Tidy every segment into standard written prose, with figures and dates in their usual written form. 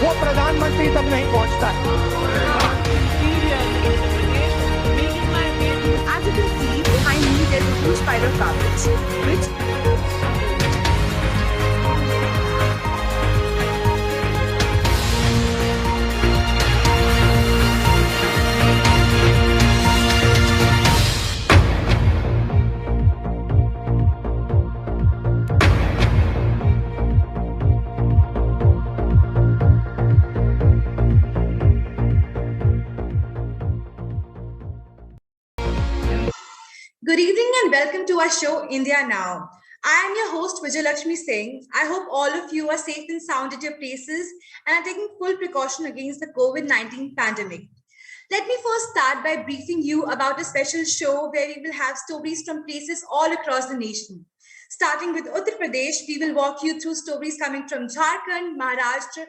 वो प्रधानमंत्री तक नहीं पहुंचता है। As you can see behind me, there's a huge pile of garbage, which Good evening and welcome to our show, India Now. I am your host, Vijayalakshmi Singh. I hope all of you are safe and sound at your places and are taking full precaution against the COVID-19 pandemic. Let me first start by briefing you about a special show where we will have stories from places all across the nation. Starting with Uttar Pradesh, we will walk you through stories coming from Jharkhand, Maharashtra,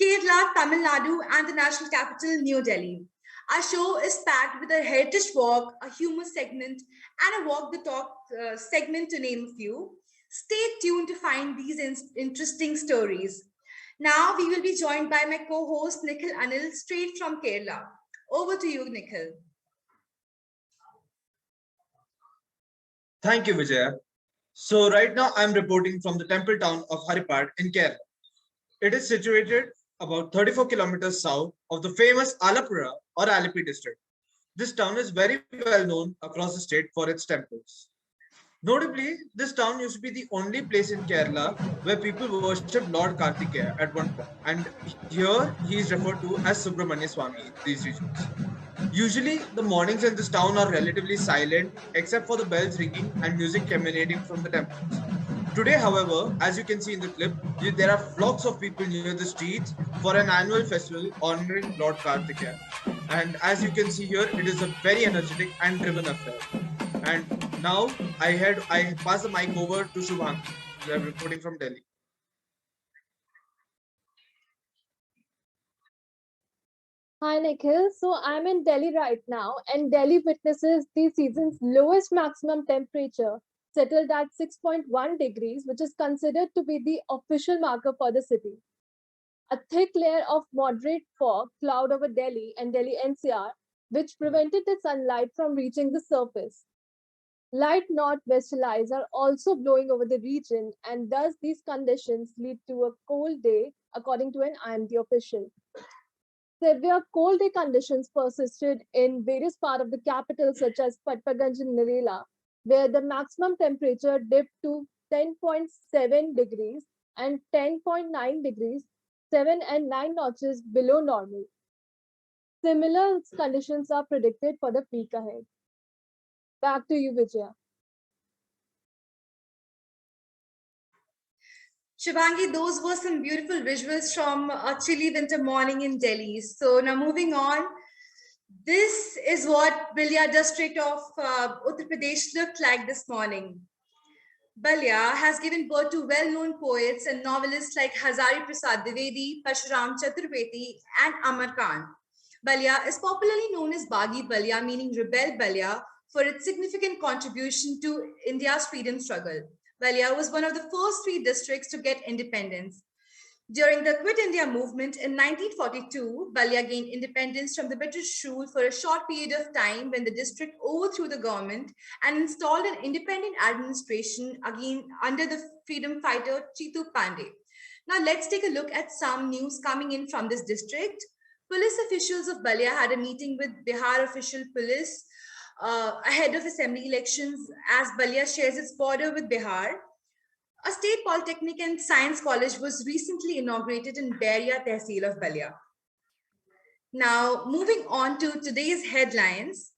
Kerala, Tamil Nadu, and the national capital, New Delhi. Our show is packed with a heritage walk, a humor segment, and a walk the talk segment, to name a few. Stay tuned to find these interesting stories. Now we will be joined by my co-host Nikhil Anil, straight from Kerala. Over to you, Nikhil. Thank you, Vijaya. So right now I'm reporting from the temple town of Haripat in Kerala. It is situated about 34 kilometers south of the famous Alapura or Alipi district. This town is very well known across the state for its temples. Notably, this town used to be the only place in Kerala where people worship Lord Kartikeya at one point, and here he is referred to as Subramanya Swami in these regions. Usually, the mornings in this town are relatively silent except for the bells ringing and music emanating from the temples. Today, however, as you can see in the clip, there are flocks of people near the streets for an annual festival honoring Lord Kartikeya. And as you can see here, it is a very energetic and driven affair. And now I pass the mic over to Shubhang, reporting from Delhi. Hi Nikhil, so I'm in Delhi right now, and Delhi witnesses the season's lowest maximum temperature, settled at 6.1 degrees, which is considered to be the official marker for the city. A thick layer of moderate fog cloud over Delhi and Delhi NCR, which prevented the sunlight from reaching the surface. Light northwesterlies are also blowing over the region, and thus these conditions lead to a cold day, according to an IMD official. Severe cold day conditions persisted in various parts of the capital, such as Patparganj and Narela, where the maximum temperature dipped to 10.7 degrees and 10.9 degrees, 7 and 9 notches below normal. Similar conditions are predicted for the week ahead. Back to you, Vijaya. Shivangi, those were some beautiful visuals from a chilly winter morning in Delhi. So now moving on, this is what Ballia district of Uttar Pradesh looked like this morning. Ballia has given birth to well-known poets and novelists like Hazari Prasad Dwivedi, Parshuram Chaturvedi, and Amar Khan. Ballia is popularly known as Bagi Ballia, meaning rebel Ballia, for its significant contribution to India's freedom struggle. Ballia was one of the first 3 districts to get independence. During the Quit India movement in 1942, Ballia gained independence from the British rule for a short period of time when the district overthrew the government and installed an independent administration again under the freedom fighter Chitu Pandey. Now let's take a look at some news coming in from this district. Police officials of Ballia had a meeting with Bihar official police ahead of assembly elections as Ballia shares its border with Bihar. A state polytechnic and science college was recently inaugurated in Ballia Tehsil of Ballia. Now, moving on to today's headlines.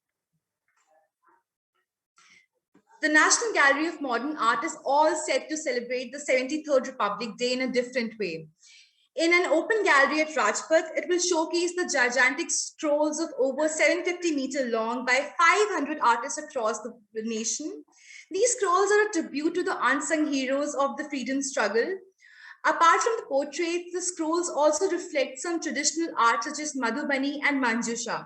The National Gallery of Modern Art is all set to celebrate the 73rd Republic Day in a different way. In an open gallery at Rajpath, it will showcase the gigantic scrolls of over 750 meters long by 500 artists across the nation. These scrolls are a tribute to the unsung heroes of the freedom struggle. Apart from the portraits, the scrolls also reflect some traditional art such as Madhubani and Manjusha.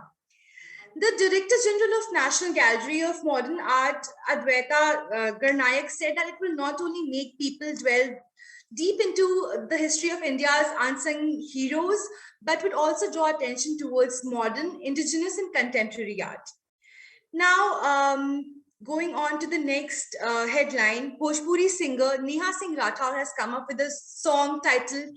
The Director General of National Gallery of Modern Art, Advaita Garnayak, said that it will not only make people dwell deep into the history of India's unsung heroes, but would also draw attention towards modern, indigenous, and contemporary art. Now, going on to the next headline, Bhojpuri singer Neha Singh Rathod has come up with a song titled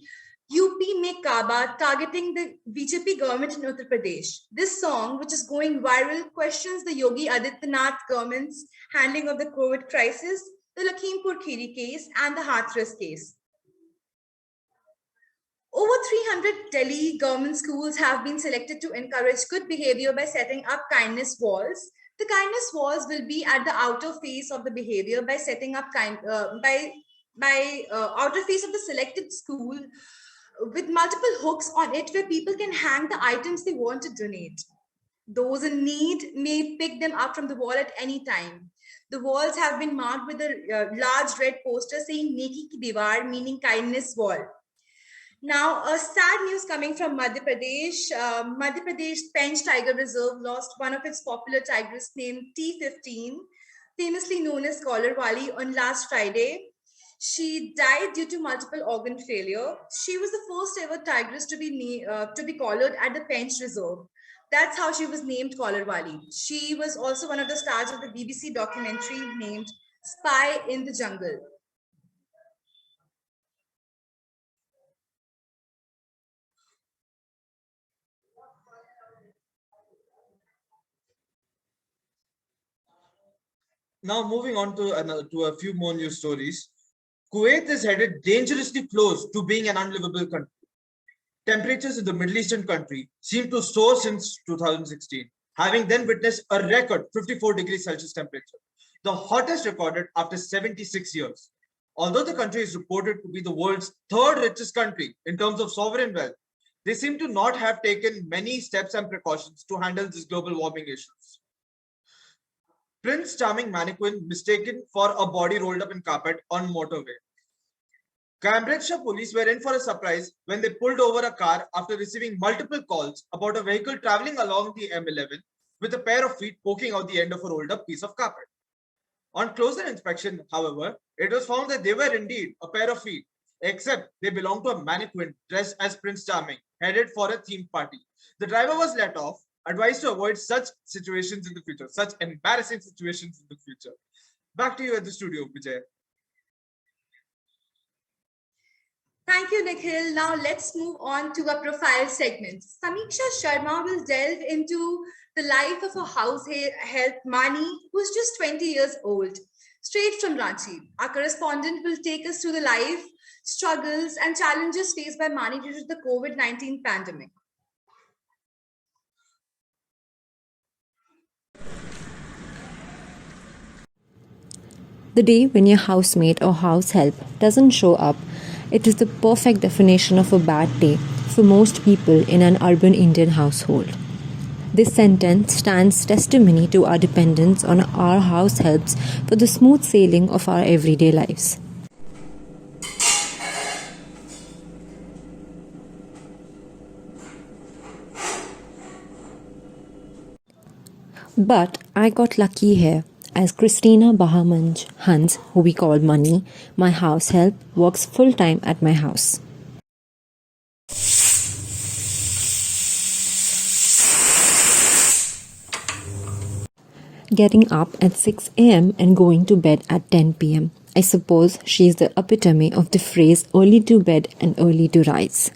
UP Mein Kaaba, targeting the BJP government in Uttar Pradesh. This song, which is going viral, questions the Yogi Adityanath government's handling of the COVID crisis, the Lakhimpur Kheri case, and the Hathras case. Over 300 Delhi government schools have been selected to encourage good behavior by setting up kindness walls. The kindness walls will be at the outer face of the behavior by setting up outer face of the selected school with multiple hooks on it where people can hang the items they want to donate. Those in need may pick them up from the wall at any time. The walls have been marked with a large red poster saying Neki ki Diwar, meaning kindness wall. Now, sad news coming from Madhya Pradesh. Madhya Pradesh Pench Tiger Reserve lost one of its popular tigers named T15, famously known as Collar Wali, on last Friday. She died due to multiple organ failure. She was the first ever tigress to be collared at the Pench Reserve. That's how she was named Collar Wali. She was also one of the stars of the BBC documentary named Spy in the Jungle. Now moving on to a few more news stories. Kuwait is headed dangerously close to being an unlivable country. Temperatures in the Middle Eastern country seem to soar since 2016, having then witnessed a record 54 degrees Celsius temperature, the hottest recorded after 76 years. Although the country is reported to be the world's third richest country in terms of sovereign wealth, they seem to not have taken many steps and precautions to handle these global warming issues. Prince Charming mannequin mistaken for a body rolled up in carpet on motorway. Cambridgeshire police were in for a surprise when they pulled over a car after receiving multiple calls about a vehicle traveling along the M11 with a pair of feet poking out the end of a rolled up piece of carpet. On closer inspection, however, it was found that they were indeed a pair of feet, except they belonged to a mannequin dressed as Prince Charming, headed for a themed party. The driver was let off, advised to avoid such situations in the future, such embarrassing situations in the future. Back to you at the studio, Vijay. Thank you, Nikhil. Now let's move on to a profile segment. Samiksha Sharma will delve into the life of a house help Mani, who's just 20 years old, straight from Ranchi. Our correspondent will take us through the life, struggles, and challenges faced by Mani due to the COVID-19 pandemic. The day when your housemate or house help doesn't show up, it is the perfect definition of a bad day for most people in an urban Indian household. This sentence stands testimony to our dependence on our house helps for the smooth sailing of our everyday lives. But I got lucky here, as Christina Bahamanj Hans, who we call Money, my house help, works full-time at my house. Getting up at 6 a.m. and going to bed at 10 p.m. I suppose she's the epitome of the phrase early to bed and early to rise.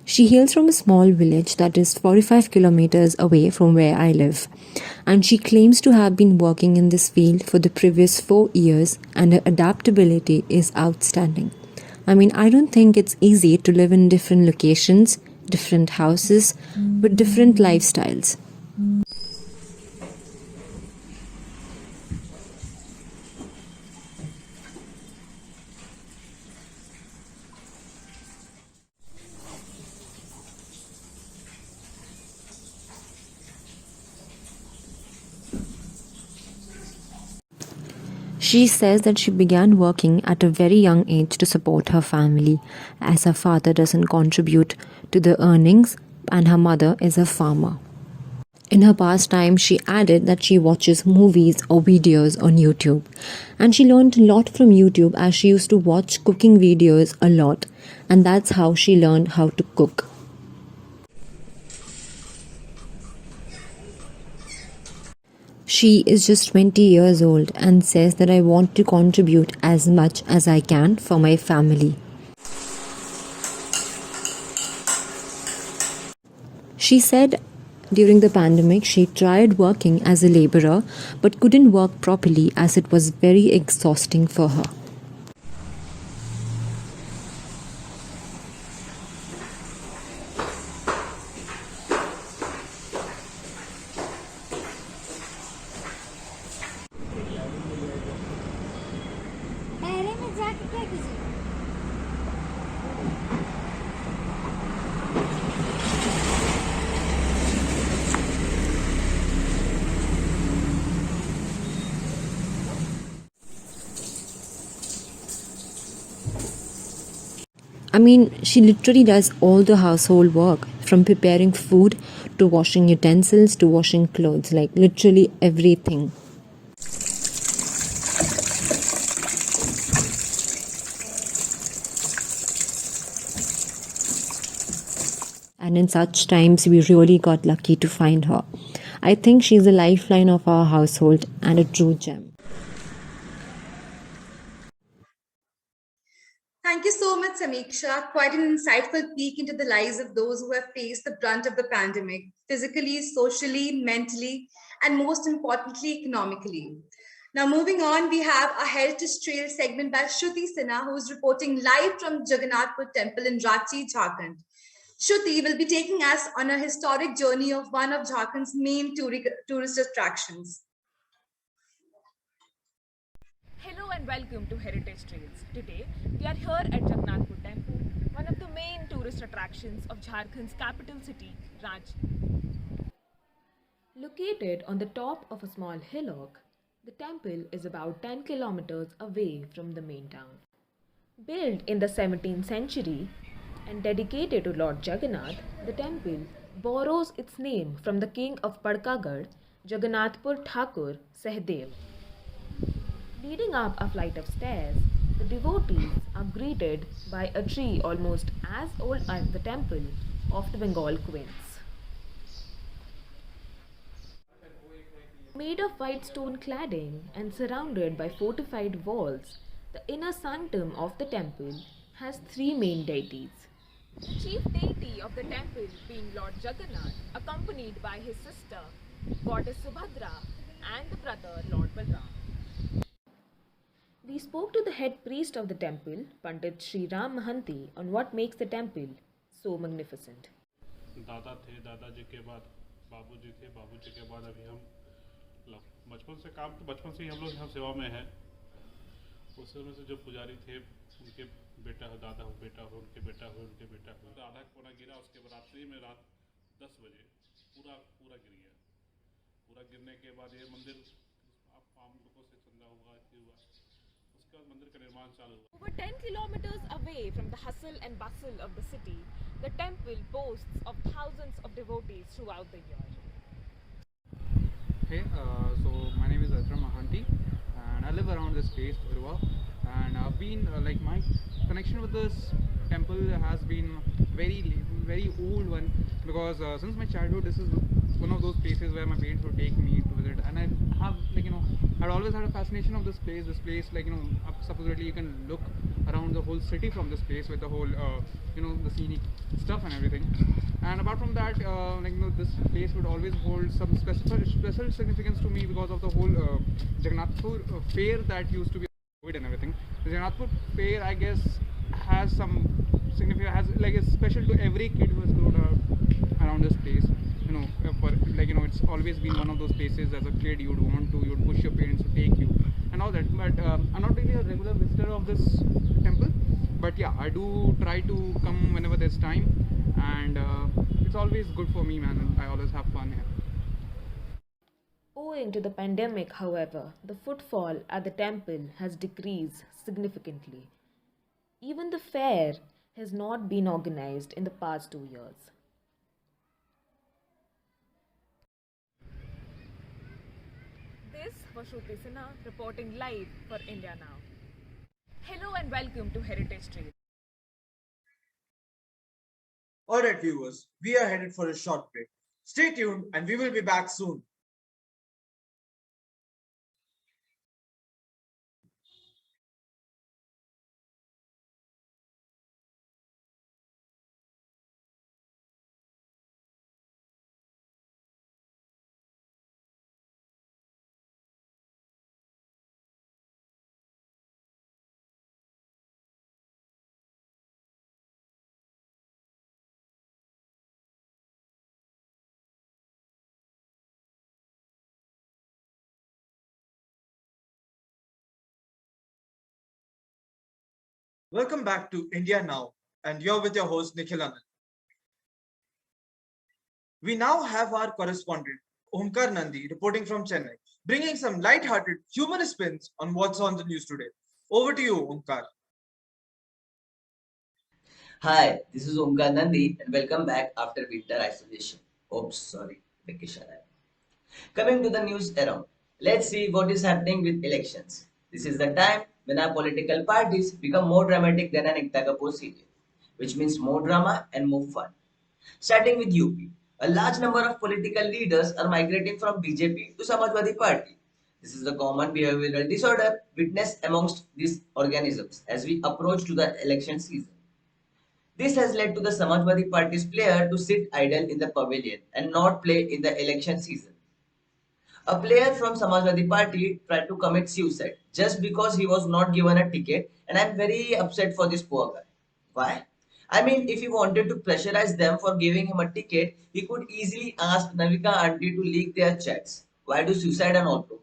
She hails from a small village that is 45 kilometers away from where I live, and she claims to have been working in this field for the previous 4 years, and her adaptability is outstanding. I mean, I don't think it's easy to live in different locations, different houses, with different lifestyles. She says that she began working at a very young age to support her family, as her father doesn't contribute to the earnings and her mother is a farmer. In her pastime, she added that she watches movies or videos on YouTube. And she learned a lot from YouTube as she used to watch cooking videos a lot. And that's how she learned how to cook. She is just 20 years old and says that I want to contribute as much as I can for my family. She said during the pandemic, she tried working as a laborer but couldn't work properly as it was very exhausting for her. पहले में जाके क्या कीजिए I mean, she literally does all the household work, from preparing food to washing utensils to washing clothes, like literally everything. And in such times, we really got lucky to find her. I think she's the lifeline of our household and a true gem. Thank you so much, Samiksha. Quite an insightful peek into the lives of those who have faced the brunt of the pandemic, physically, socially, mentally, and most importantly, economically. Now, moving on, we have a Heritage Trail segment by Shruti Sinha, who is reporting live from Jagannathpur Temple in Ranchi, Jharkhand. Shruti will be taking us on a historic journey of one of Jharkhand's main tourist attractions. Hello and welcome to Heritage Trails. Today, we are here at Jagannathpur Temple, one of the main tourist attractions of Jharkhand's capital city, Ranchi. Located on the top of a small hillock, the temple is about 10 kilometers away from the main town. Built in the 17th century and dedicated to Lord Jagannath, the temple borrows its name from the king of Padkagad, Jagannathpur Thakur Sahdev. Leading up a flight of stairs, the devotees are greeted by a tree almost as old as the temple of the Bengal queens. Made of white stone cladding and surrounded by fortified walls, the inner sanctum of the temple has three main deities. The chief deity of the temple being Lord Jagannath, accompanied by his sister, Goddess Subhadra, and the brother Lord Balram. We spoke to the head priest of the temple, Pandit Sri Ram Mahanti, on what makes the temple so magnificent. दादा थे, दादाजी के बाद बाबूजी थे, बाबूजी के बाद अभी हम बचपन से काम तो बचपन से ही हम लोग यहाँ सेवा में हैं। उस समय से जो पुजारी थे उनके बेटा हो, दादा हो, बेटा हो, उनके बेटा हो, उनके बेटा हो। आधा कोना गिरा, उसके बाद रात्रि में रात 10 बजे पूरा गिर गया। पूरा गिरने के बाद ये मंदिर आप आम लोगों से चंदा हुआ, उसके बाद मंदिर का निर्माण चालू हुआ। Over 10 kilometers away from the hustle and bustle of the city, the temple boasts of thousands of devotees throughout the year. Hey, so my name is Azra Mahanti and I live around this place, Urva, and I've been like my connection with this temple has been very old one, because since my childhood this is one of those places where my parents would take me to visit, and I have I'd always had a fascination of this place supposedly you can look around the whole city from this place with the whole the scenic stuff and everything. And apart from that, this place would always hold some special significance to me because of the whole Jagannathpur fair that used to be and everything. The Jagannathpur fair, I guess, has some significance, it's special to every kid who has grown up around this place. It's always been one of those places as a kid you'd push your parents to take you and all that. But I'm not really a regular visitor of this temple, but yeah, I do try to come whenever there's time, and it's always good for me, man, and I always have fun here. Over Owing to the pandemic, however, the footfall at the temple has decreased significantly. Even the fair has not been organized in the past 2 years. This was Shruti Sinha reporting live for India Now. Hello and welcome to Heritage Trails. Alright, viewers, we are headed for a short break. Stay tuned and we will be back soon. Welcome back to India Now, and you're with your host Nikhil Anand. We now have our correspondent Omkar Nandi reporting from Chennai, bringing some light-hearted, humorous spins on what's on the news today. Over to you, Omkar. Hi, this is Omkar Nandi and welcome back after winter isolation. Oops, sorry, vacation. Coming to the news around, let's see what is happening with elections. This is the time when our political parties become more dramatic than an Ekta Kapoor serial, which means more drama and more fun. Starting with UP, a large number of political leaders are migrating from BJP to Samajwadi Party. This is the common behavioral disorder witnessed amongst these organisms as we approach to the election season. This has led to the Samajwadi Party's player to sit idle in the pavilion and not play in the election season. A player from Samajwadi Party tried to commit suicide just because he was not given a ticket, and I'm very upset for this poor guy. Why? I mean, if he wanted to pressurize them for giving him a ticket, he could easily ask Navika auntie to leak their chats. Why do suicide and auto?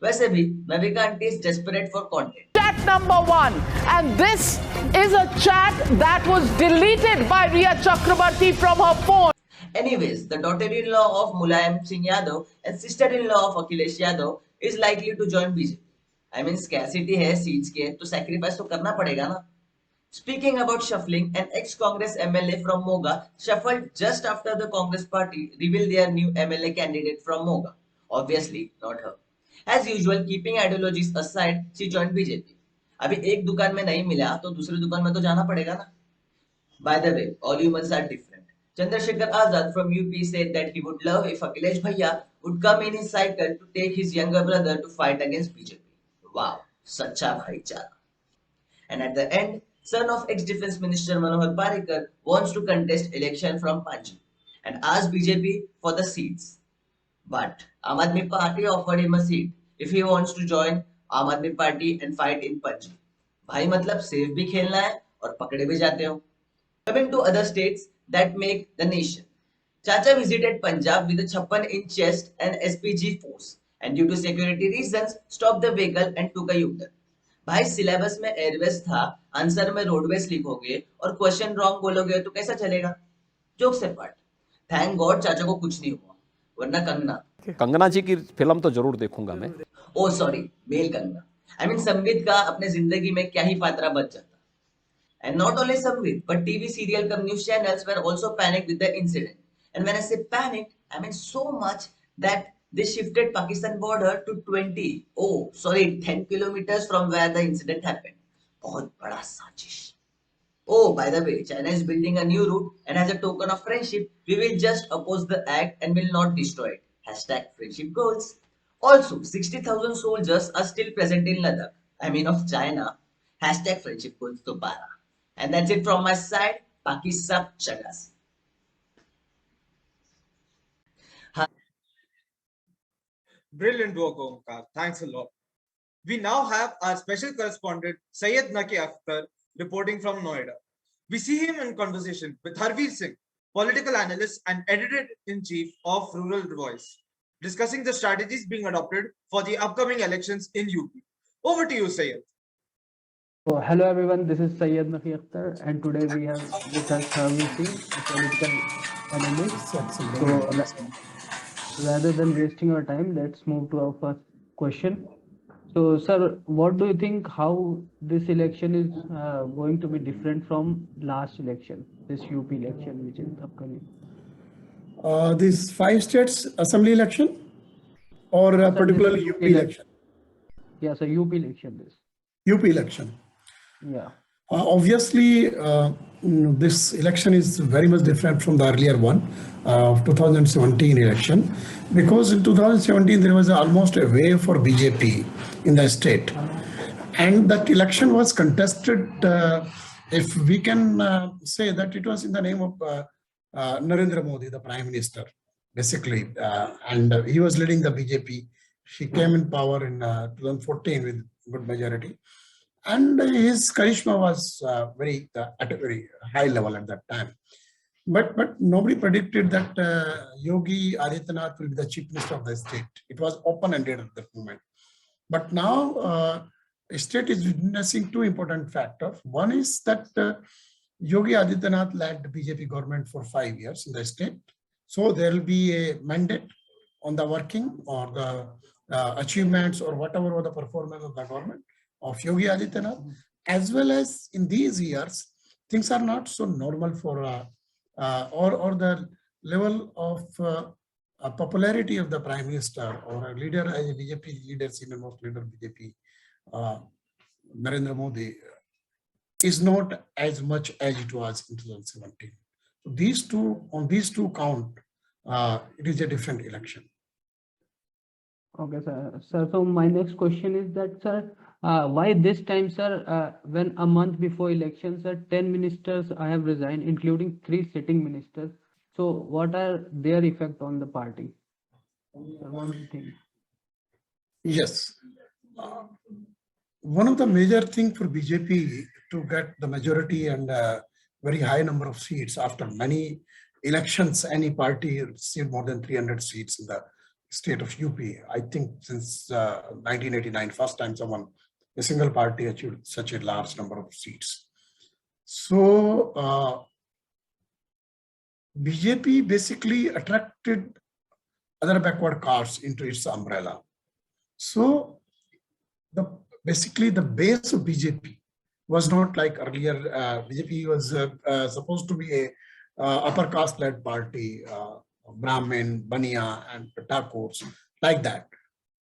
वैसे भी Navika auntie is desperate for content. Chat number 1, and this is a chat that was deleted by Riya Chakrabarti from her phone. Anyways, the daughter-in-law of Mulayam Singh Yadav and sister-in-law of Akhilesh Yadav is likely to join BJP. I mean, scarcity है seats के, तो sacrifice तो करना पड़ेगा ना. Speaking about shuffling, an ex-Congress MLA from Moga shuffled just after the Congress party revealed their new MLA candidate from Moga. Obviously, not her. As usual, keeping ideologies aside, she joined BJP. अभी एक दुकान में नहीं मिला, तो दूसरी दुकान में तो जाना पड़ेगा ना. By the way, all humans are different. Chandrasekhar Azad from UP said that he would love if Akhilesh Bhaiya would come in his cycle to take his younger brother to fight against BJP. Wow, sacha bhaichara. And at the end, son of ex-defense minister Manohar Parrikar wants to contest election from Panjim and asked BJP for the seats. But Aam Aadmi Party offered him a seat if he wants to join Aam Aadmi Party and fight in Panjim. भाई मतलब safe भी खेलना है और पकड़े भी जाते हो. Coming to other states that make the nation. Chacha visited Punjab with a 56-inch chest and SPG force and due to security reasons stopped the vehicle and took a U-turn. भाई syllabus में Airways था, answer में roadways लिख होगे और question wrong बोलोगे तो कैसा चलेगा? जोक से पार्ट. थैंक गॉड चाचा को कुछ नहीं हुआ, वरना कंगना जी की फिल्म तो जरूर देखूंगा मैं. Oh sorry, male Kangana. I mean, Sambit का अपने जिंदगी में क्या ही पात्रा बच जाता. And not only Samvit, but TV serial cum news channels were also panicked with the incident. And when I say panicked, I mean so much that they shifted Pakistan border to 10 kilometers from where the incident happened. बहुत बड़ा साजिश. Oh, by the way, China is building a new route and as a token of friendship, we will just oppose the act and will not destroy it. Hashtag friendship goals. Also, 60,000 soldiers are still present in Ladakh. I mean of China. Hashtag friendship goals to para. And that's it from my side. Baki sab chagas. Brilliant work, Omkar. Thanks a lot. We now have our special correspondent Syed Naki Akhtar reporting from Noida. We see him in conversation with Harvey Singh, political analyst and editor-in-chief of Rural Voice, discussing the strategies being adopted for the upcoming elections in UP. Over to you, Syed. So, hello everyone, this is Syed Naki Akhtar and today we have with us Harvey Singh, a political analyst. So, rather than wasting our time, let's move to our first question. So, sir, what do you think how this election is going to be different from last election, this UP election, which is upcoming? This 5 states assembly election or Sir, particularly UP election? Yeah, so UP election this. UP election. Yeah. Obviously, this election is very much different from the earlier one of 2017 election, because in 2017 there was almost a wave for BJP in the state, and that election was contested. If we can say that it was in the name of Narendra Modi, the Prime Minister, basically, and he was leading the BJP. She came in power in 2014 with good majority. And his charisma was at a very high level at that time. But nobody predicted that Yogi Adityanath will be the chief minister of the state. It was open-ended at that moment. But now, the state is witnessing two important factors. One is that Yogi Adityanath led the BJP government for 5 years in the state. So there will be a mandate on the working or the achievements or whatever the performance of the government of Yogi Adityanath, as well as in these years, things are not so normal for or the level of popularity of the Prime Minister or a leader, as a BJP leader, senior most leader BJP, Narendra Modi, is not as much as it was in 2017. So on these two count, it is a different election. Okay, sir. Sir, so my next question is that, sir, why this time, sir, when a month before elections, sir, 10 ministers have resigned, including 3 sitting ministers. So what are their effect on the party? Sir, what do you think? Yes. One of the major things for BJP to get the majority and very high number of seats after many elections, any party received more than 300 seats in the state of UP. I think since 1989, first time a single party achieved such a large number of seats. So BJP basically attracted other backward castes into its umbrella. So basically the base of BJP was not like earlier. BJP was supposed to be a upper caste led party, Brahmin, Ballia, and Thakurs, like that.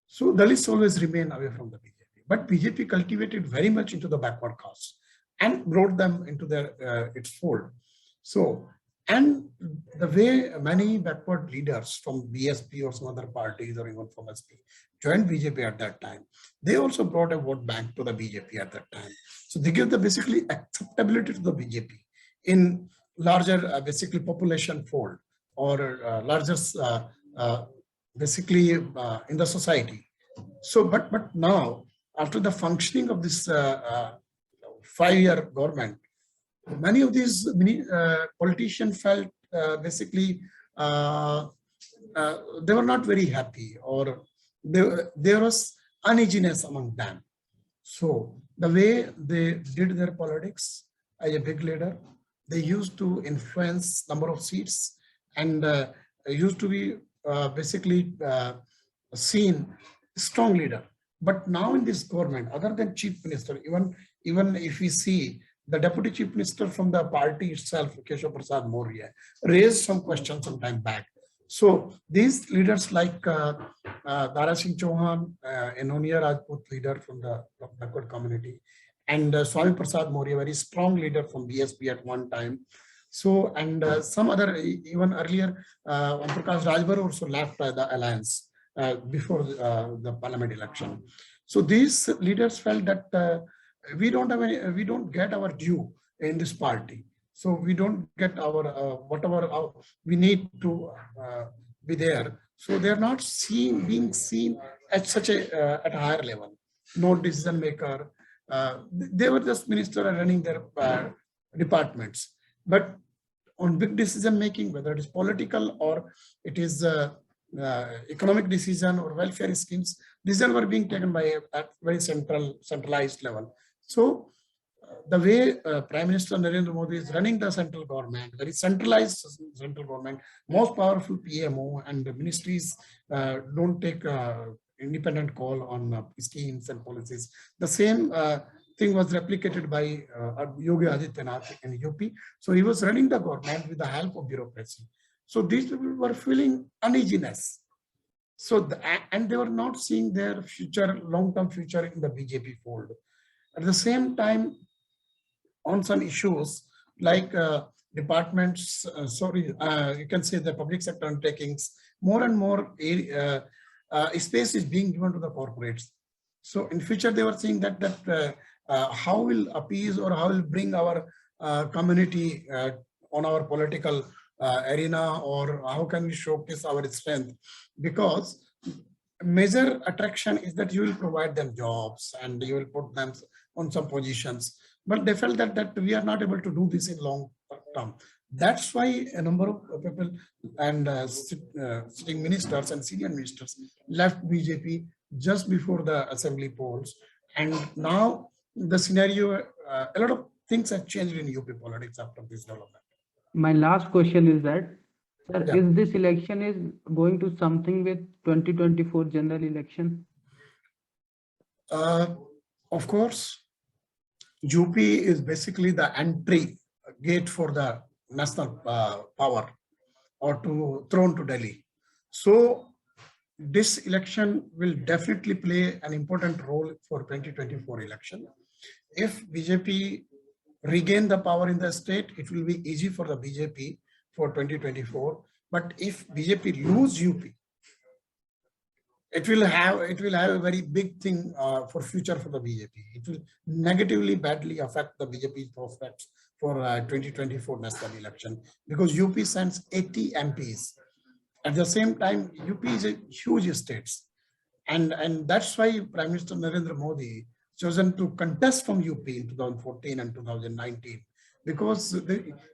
So Dalits always remain away from the BJP. But BJP cultivated very much into the backward castes and brought them into its fold. So, and the way many backward leaders from BSP or some other parties or even from SP joined BJP at that time, they also brought a vote bank to the BJP at that time. So they give the basically acceptability to the BJP in larger basically population fold or largest basically in the society. So, but now after the functioning of this 5-year government, many of these politicians felt basically they were not very happy, or there was uneasiness among them. So the way they did their politics as a big leader, they used to influence number of seats and used to be basically seen strong leader. But now in this government, other than chief minister, even if we see the deputy chief minister from the party itself, Keshav Prasad Maurya, raised some questions some time back. So these leaders like Dara Singh Chauhan, Enonia Rajput leader from the backward community, and Swami Prasad Maurya, very strong leader from BSP at one time. So, and some other, even earlier, Prakash Rajbar also left the alliance before the parliament election. So these leaders felt that we don't get our due in this party. So we don't get our whatever we need to be there. So they're not being seen at such at a higher level. No decision maker. They were just minister and running their departments. But on big decision making, whether it is political or it is economic decision or welfare schemes, decisions were being taken by at very centralized level. So the way Prime Minister Narendra Modi is running the central government, very centralized central government, most powerful PMO, and the ministries don't take independent call on schemes and policies. The same thing was replicated by Yogi Adityanath in UP. So he was running the government with the help of bureaucracy. So these people were feeling uneasiness. So and they were not seeing their future, long-term future in the BJP fold. At the same time, on some issues like departments, you can say the public sector undertakings, more and more space is being given to the corporates. So in future, they were saying that how will appease or how will bring our community on our political arena, or how can we showcase our strength? Because major attraction is that you will provide them jobs and you will put them on some positions. But they felt that we are not able to do this in long term. That's why a number of people and sitting ministers and senior ministers left BJP just before the assembly polls. And now the scenario, a lot of things have changed in UP politics after this development. My last question is that, sir, is this election is going to something with 2024 general election? Of course, UP is basically the entry gate for the national power or to throne to Delhi. So this election will definitely play an important role for 2024 election. If BJP regain the power in the state, it will be easy for the BJP for 2024. But if BJP lose UP, it will have a very big thing for future for the BJP. It will negatively, badly affect the BJP's prospects for 2024 national election, because UP sends 80 MPs. At the same time, UP is a huge state, and that's why Prime Minister Narendra Modi chosen to contest from UP in 2014 and 2019, because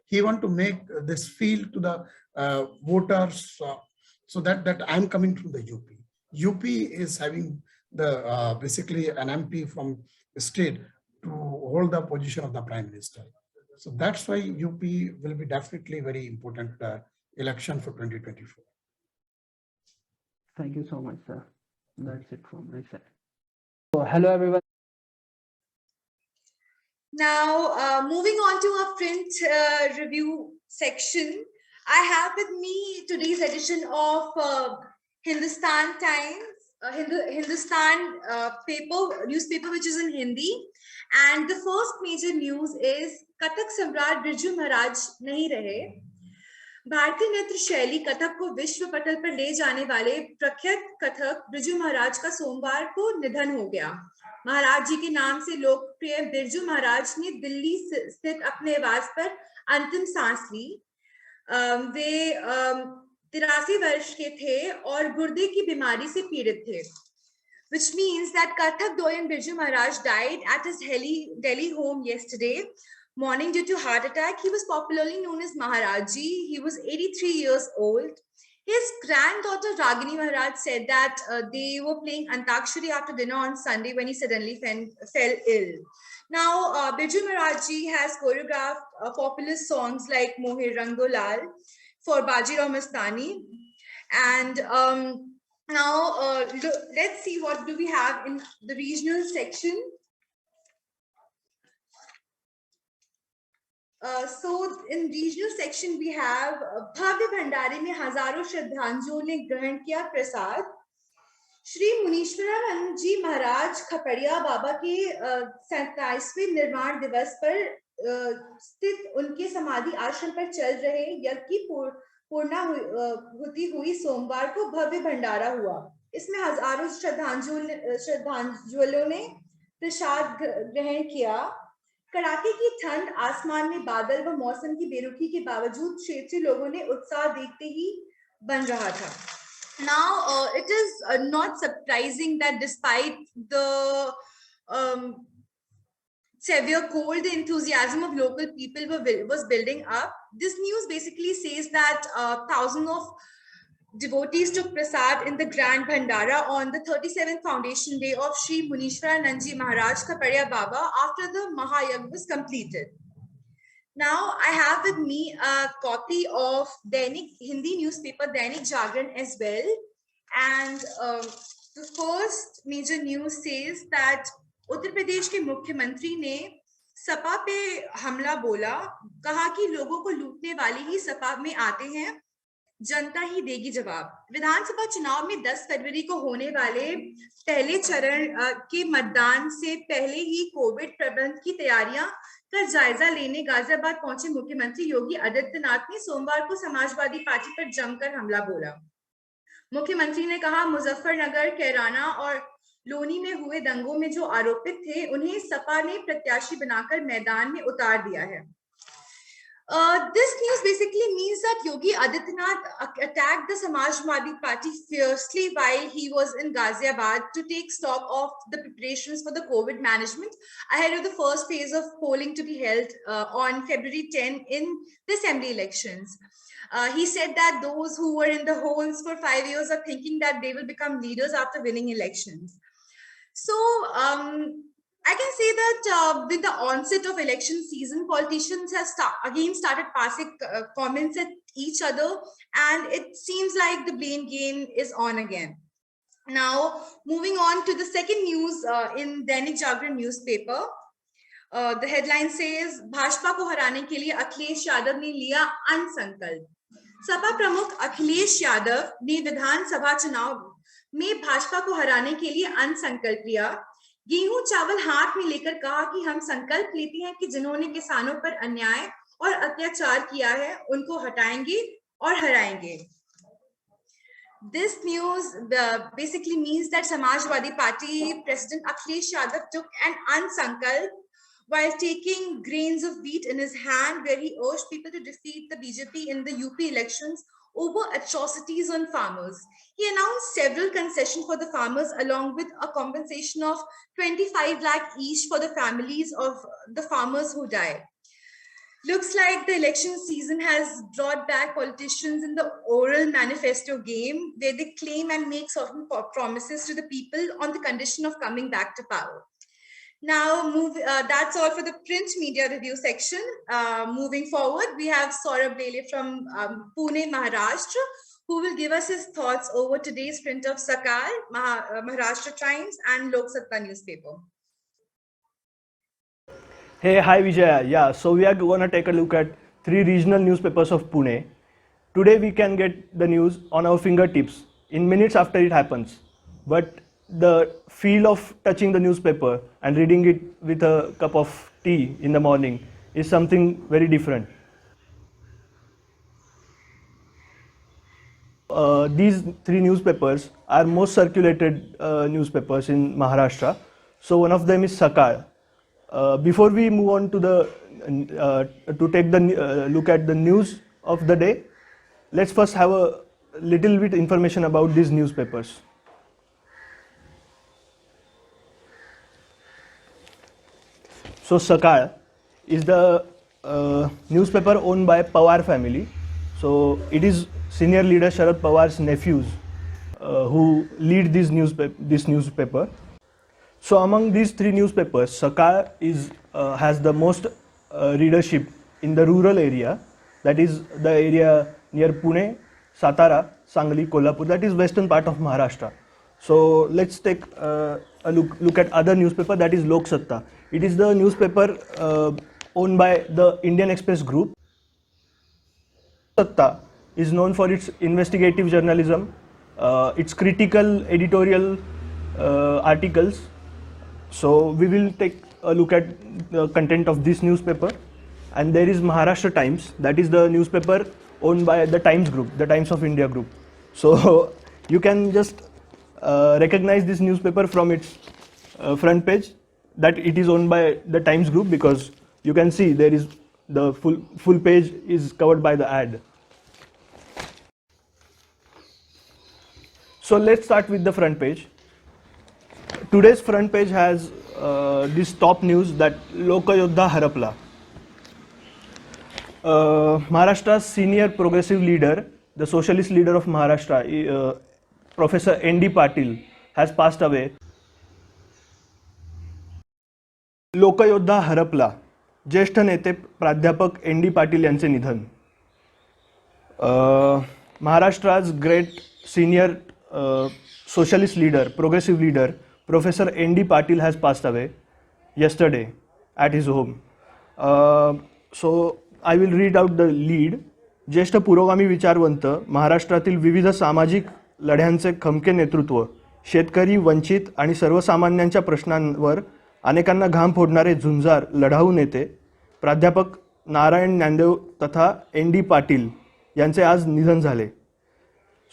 he want to make this feel to the voters, so that I'm coming from the UP. UP is having the basically an MP from the state to hold the position of the Prime Minister. So that's why UP will be definitely very important election for 2024. Thank you so much, sir. That's it from my side. So hello everyone. Now, moving on to our print review section, I have with me today's edition of Hindustan Times, Hindustan newspaper, which is in Hindi. And the first major news is Kathak Samrat Birju Maharaj nahi rahe. भारतीय नृत्य शैली कथक को विश्व पटल पर ले जाने वाले प्रख्यात कथक बिरजू महाराज का सोमवार को निधन हो गया। महाराज जी के नाम से लोकप्रिय बिरजू महाराज ने दिल्ली स्थित अपने निवास पर अंतिम सांस ली। वे 83 वर्ष के थे और गुर्दे की बीमारी से पीड़ित थे, which means that Kathak Doyen Birju Maharaj died at his Delhi home yesterday morning due to heart attack. He was popularly known as Maharaji. He was 83 years old. His granddaughter Ragini Maharaj said that they were playing Antakshari after dinner on Sunday when he suddenly fell ill. Now, Birju Maharaj has choreographed popular songs like Mohe Rango Lal for Bajirao Mastani. And now, let's see what do we have in the regional section. So in regional section we have भव्य भंडारे में हजारों श्रद्धांजलियों ने ग्रहण किया प्रसाद। श्री मुनीश्वरानंद जी महाराज खपड़िया बाबा के 47वें निर्वाण दिवस पर स्थित उनके समाधि आश्रम पर चल रहे यज्ञ की पूर्णाहुति हुई सोमवार को भव्य भंडारा हुआ। इसमें हजारों श्रद्धांजलियों ने प्रसाद ग्रहण किया। कड़ाके की ठंड, आसमान में बादल व मौसम की बेरुखी के बावजूद क्षेत्रीय लोगों ने उत्साह देखते ही बन रहा था। Now, it is not surprising that despite the severe cold, the enthusiasm of local people was building up. This news basically says that thousands of devotees took prasad in the Grand Bhandara on the 37th foundation day of Sri Munishwaranandji Maharaj Kaparya Baba after the Mahayagya was completed. Now, I have with me a copy of Hindi newspaper Dainik Jagran as well. And the first major news says that Uttar Pradesh के मुख्यमंत्री ने सपा पे हमला बोला, कहा कि लोगों को लूटने वाले ही सपा में आते हैं, जनता ही देगी जवाब। विधानसभा चुनाव में 10 फरवरी को होने वाले पहले चरण के मतदान से पहले ही कोविड प्रबंधन की तैयारियां का जायजा लेने गाजियाबाद पहुंचे मुख्यमंत्री योगी आदित्यनाथ ने सोमवार को समाजवादी पार्टी पर जमकर हमला बोला। मुख्यमंत्री ने कहा, मुजफ्फरनगर, कैराना और लोनी में हुए दंगों में जो आरोपित थे, उन्हें सपा ने प्रत्याशी बनाकर मैदान में उतार दिया है। This news basically means that Yogi Adityanath attacked the Samajwadi Party fiercely while he was in Ghaziabad to take stock of the preparations for the COVID management ahead of the first phase of polling to be held on February 10 in the assembly elections. He said that those who were in the holes for 5 years are thinking that they will become leaders after winning elections. So, I can say that with the onset of election season, politicians have again started passing comments at each other, and it seems like the blame game is on again. Now, moving on to the second news in Dainik Jagran newspaper, the headline says, Bhajpa को हराने के लिए अखिलेश यादव ने लिया अन संकल्प। सपा प्रमुख अखिलेश यादव ने विधानसभा चुनाव में भाजपा को हराने के लिए अन संकल्प लिया। गेहूं चावल हाथ में लेकर कहा कि हम संकल्प लेते हैं कि जिन्होंने किसानों पर अन्याय और अत्याचार किया है, उनको हटाएंगे और हराएंगे। This news basically means that Samajwadi Party President Akhilesh Yadav took an unsankalp while taking grains of wheat in his hand, where he urged people to defeat the BJP in the UP elections over atrocities on farmers. He announced several concessions for the farmers, along with a compensation of 25 lakh each for the families of the farmers who died. Looks like the election season has brought back politicians in the oral manifesto game, where they claim and make certain promises to the people on the condition of coming back to power. Now, that's all for the print media review section. Moving forward, we have Saurabh Lele from Pune, Maharashtra, who will give us his thoughts over today's print of Sakal, Maharashtra Times, and Lok Satta newspaper. Hey, hi Vijaya. Yeah, so we are going to take a look at 3 regional newspapers of Pune. Today we can get the news on our fingertips in minutes after it happens. But the feel of touching the newspaper and reading it with a cup of tea in the morning is something very different. These 3 newspapers are most circulated newspapers in Maharashtra. So one of them is Sakal. Before we move on to to take the look at the news of the day, let's first have a little bit information about these newspapers. So Sakal is the newspaper owned by Pawar family. So it is senior leader Sharad Pawar's nephews who lead this newspaper. So among these 3 newspapers, Sakal has the most readership in the rural area, that is the area near Pune, Satara, Sangli, Kolhapur, that is western part of Maharashtra. So let's take a look at other newspaper, that is Lok Satta. It is the newspaper owned by the Indian Express Group. Satta is known for its investigative journalism, its critical editorial articles. So we will take a look at the content of this newspaper. And there is Maharashtra Times, that is the newspaper owned by the Times Group, the Times of India Group. So you can just recognize this newspaper from its front page that it is owned by the Times Group, because you can see there is the full page is covered by the ad. So let's start with the front page. Today's front page has this top news that Lokayodha Harapla. Maharashtra's senior progressive leader the socialist leader of Maharashtra, Professor N.D. Patil, has passed away. लोकयोद्धा हरपला. ज्येष्ठ नेते प्राध्यापक N.D. Patil यांचे निधन. Maharashtra's great senior socialist leader, progressive leader, Professor N.D. Patil has passed away yesterday at his home. So I will read out the lead. ज्येष्ठ पुरोगामी विचारवंत, महाराष्ट्रातील विविध सामाजिक लढ्यांचे खमके नेतृत्व, शेतकरी, वंचित आणि सर्वसामान्यांच्या प्रश्नांवर अनेकांना घाम फोडणारे झुंजार लढाऊ नेते प्राध्यापक नारायण ज्ञानदेव तथा N.D. पाटील यांचे आज निधन झाले.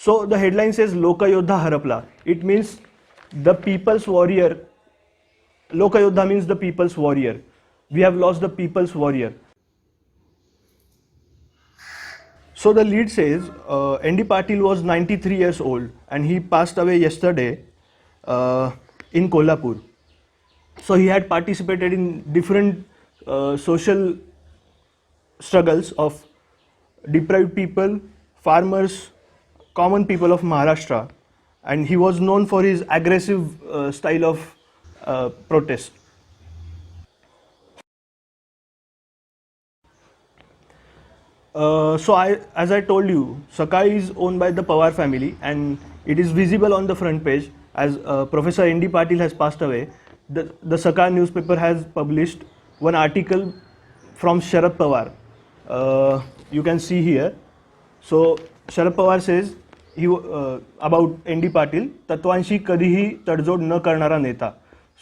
सो द हेडलाईन सेज लोकयोद्धा हरपला. It means the people's warrior. लोकयोद्धा means the people's warrior. We have lost the people's warrior. So the lead says N.D. Patil was 93 years old and he passed away yesterday in Kolhapur. So he had participated in different social struggles of deprived people, farmers, common people of Maharashtra, and he was known for his aggressive style of protest. As I told you, Sakai is owned by the Pawar family and it is visible on the front page as Professor N.D. Patil has passed away. The Sakai newspaper has published one article from Sharad Pawar. You can see here. So Sharad Pawar says about N.D. Patil, तत्वांशी कधीही तडजोड न करणारा नेता.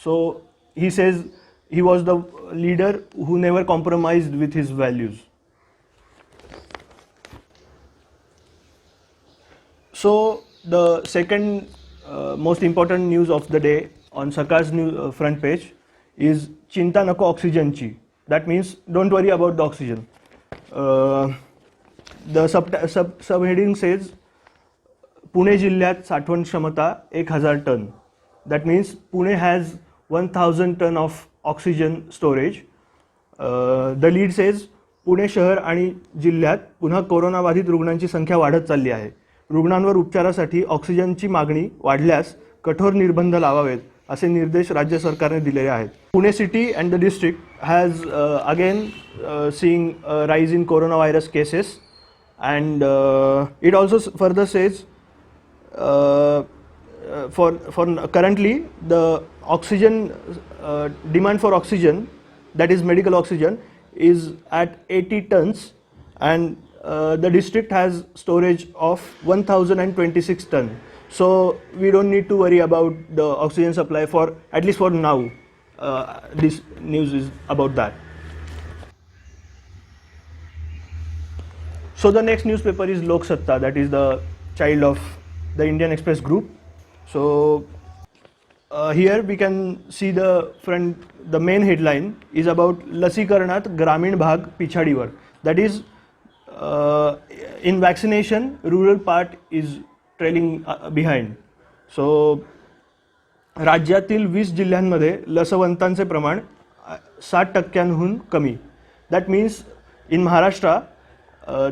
So he says he was the leader who never compromised with his values. So the second most important news of the day on Sakai's front page is Chinta Nako Oxygen Chi. That means don't worry about the oxygen. The subheading says Pune जिल्ह्यात साठवण क्षमता 1000 ton. That means Pune has 1000 ton of oxygen storage. The lead says Pune शहर आणि जिल्ह्यात पुन्हा कोरोनाबाधित रुग्णांची संख्या वाढत चालली आहे. रुग्णांवर उपचारासाठी ऑक्सिजनची मागणी वाढल्यास कठोर निर्बंध लावावेत असे निर्देश राज्य सरकारने दिलेले आहेत. Pune city and the district has again seeing rise in corona virus cases and it also further says for currently the oxygen demand for oxygen, that is medical oxygen, is at 80 tons and the district has storage of 1026 ton. So we don't need to worry about the oxygen supply for at least for now. This news is about that. So the next newspaper is Lok Satta, that is the child of the Indian Express group. So here we can see the main headline is about लसीकरणात ग्रामीण भाग पिछाडीवर. That is in vaccination rural part is trailing behind. So राज्यातील 20 जिल्ह्यांमध्ये लसवंतांचे प्रमाण 60% कमी. That means in Maharashtra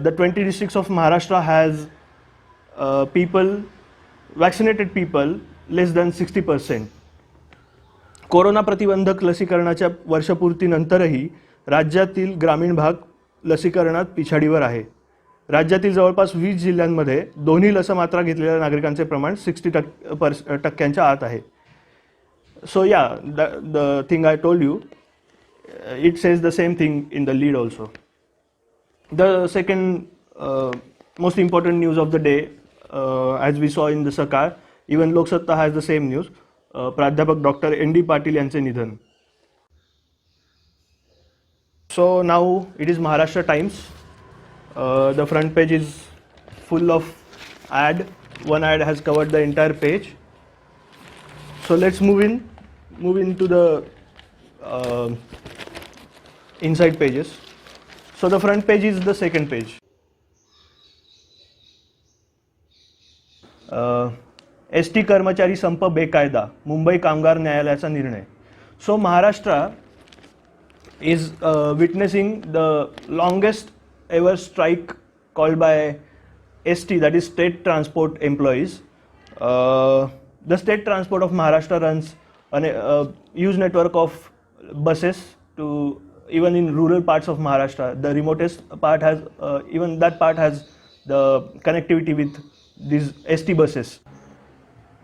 the 20 districts of Maharashtra has vaccinated people less than 60%. Corona प्रतिबंधक लसीकरणाच्या वर्षपूर्तीनंतरही राज्यातील ग्रामीण भाग लसीकरणात पिछाडीवर आहे. राज्यातील जवळपास 20 जिल्ह्यांमध्ये दोन्ही लसमात्रा घेतलेल्या नागरिकांचे प्रमाण 60% आत आहे. So yeah, the thing I told you, it says the same thing in the lead also. The second most important news of the day, as we saw in the Sakar, even Lok Satta has the same news. प्राध्यापक doctor N.D. Patil यांचे निधन. So now it is Maharashtra Times. The front page is full of ad. One ad has covered the entire page. So let's move into the inside pages. So the front page is the second page. ST कर्मचारी sump बेकायदा, मुंबई कामगार न्यायालयाचा निर्णय. सो Maharashtra is witnessing the longest ever strike called by ST, that is State Transport Employees. The State Transport of Maharashtra runs a huge network of buses to even in rural parts of Maharashtra. The remotest part has even that part has the connectivity with these ST buses.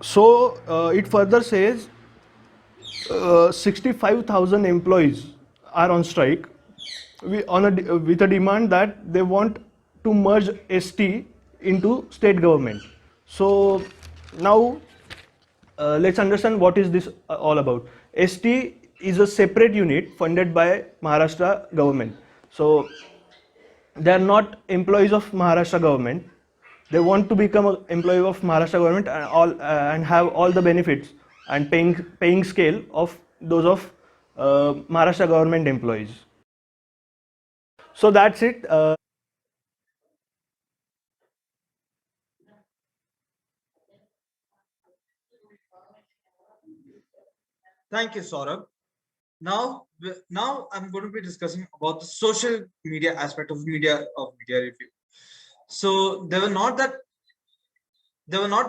So it further says 65,000 employees are on strike with a demand that they want to merge ST into state government. So now let's understand what is this all about. ST is a separate unit funded by Maharashtra government. So they are not employees of Maharashtra government. They want to become an employee of Maharashtra government and have all the benefits and paying scale of those of Maharashtra government employees. So that's it. Thank you, Saurabh. Now I'm going to be discussing about the social media aspect of media review. So there were not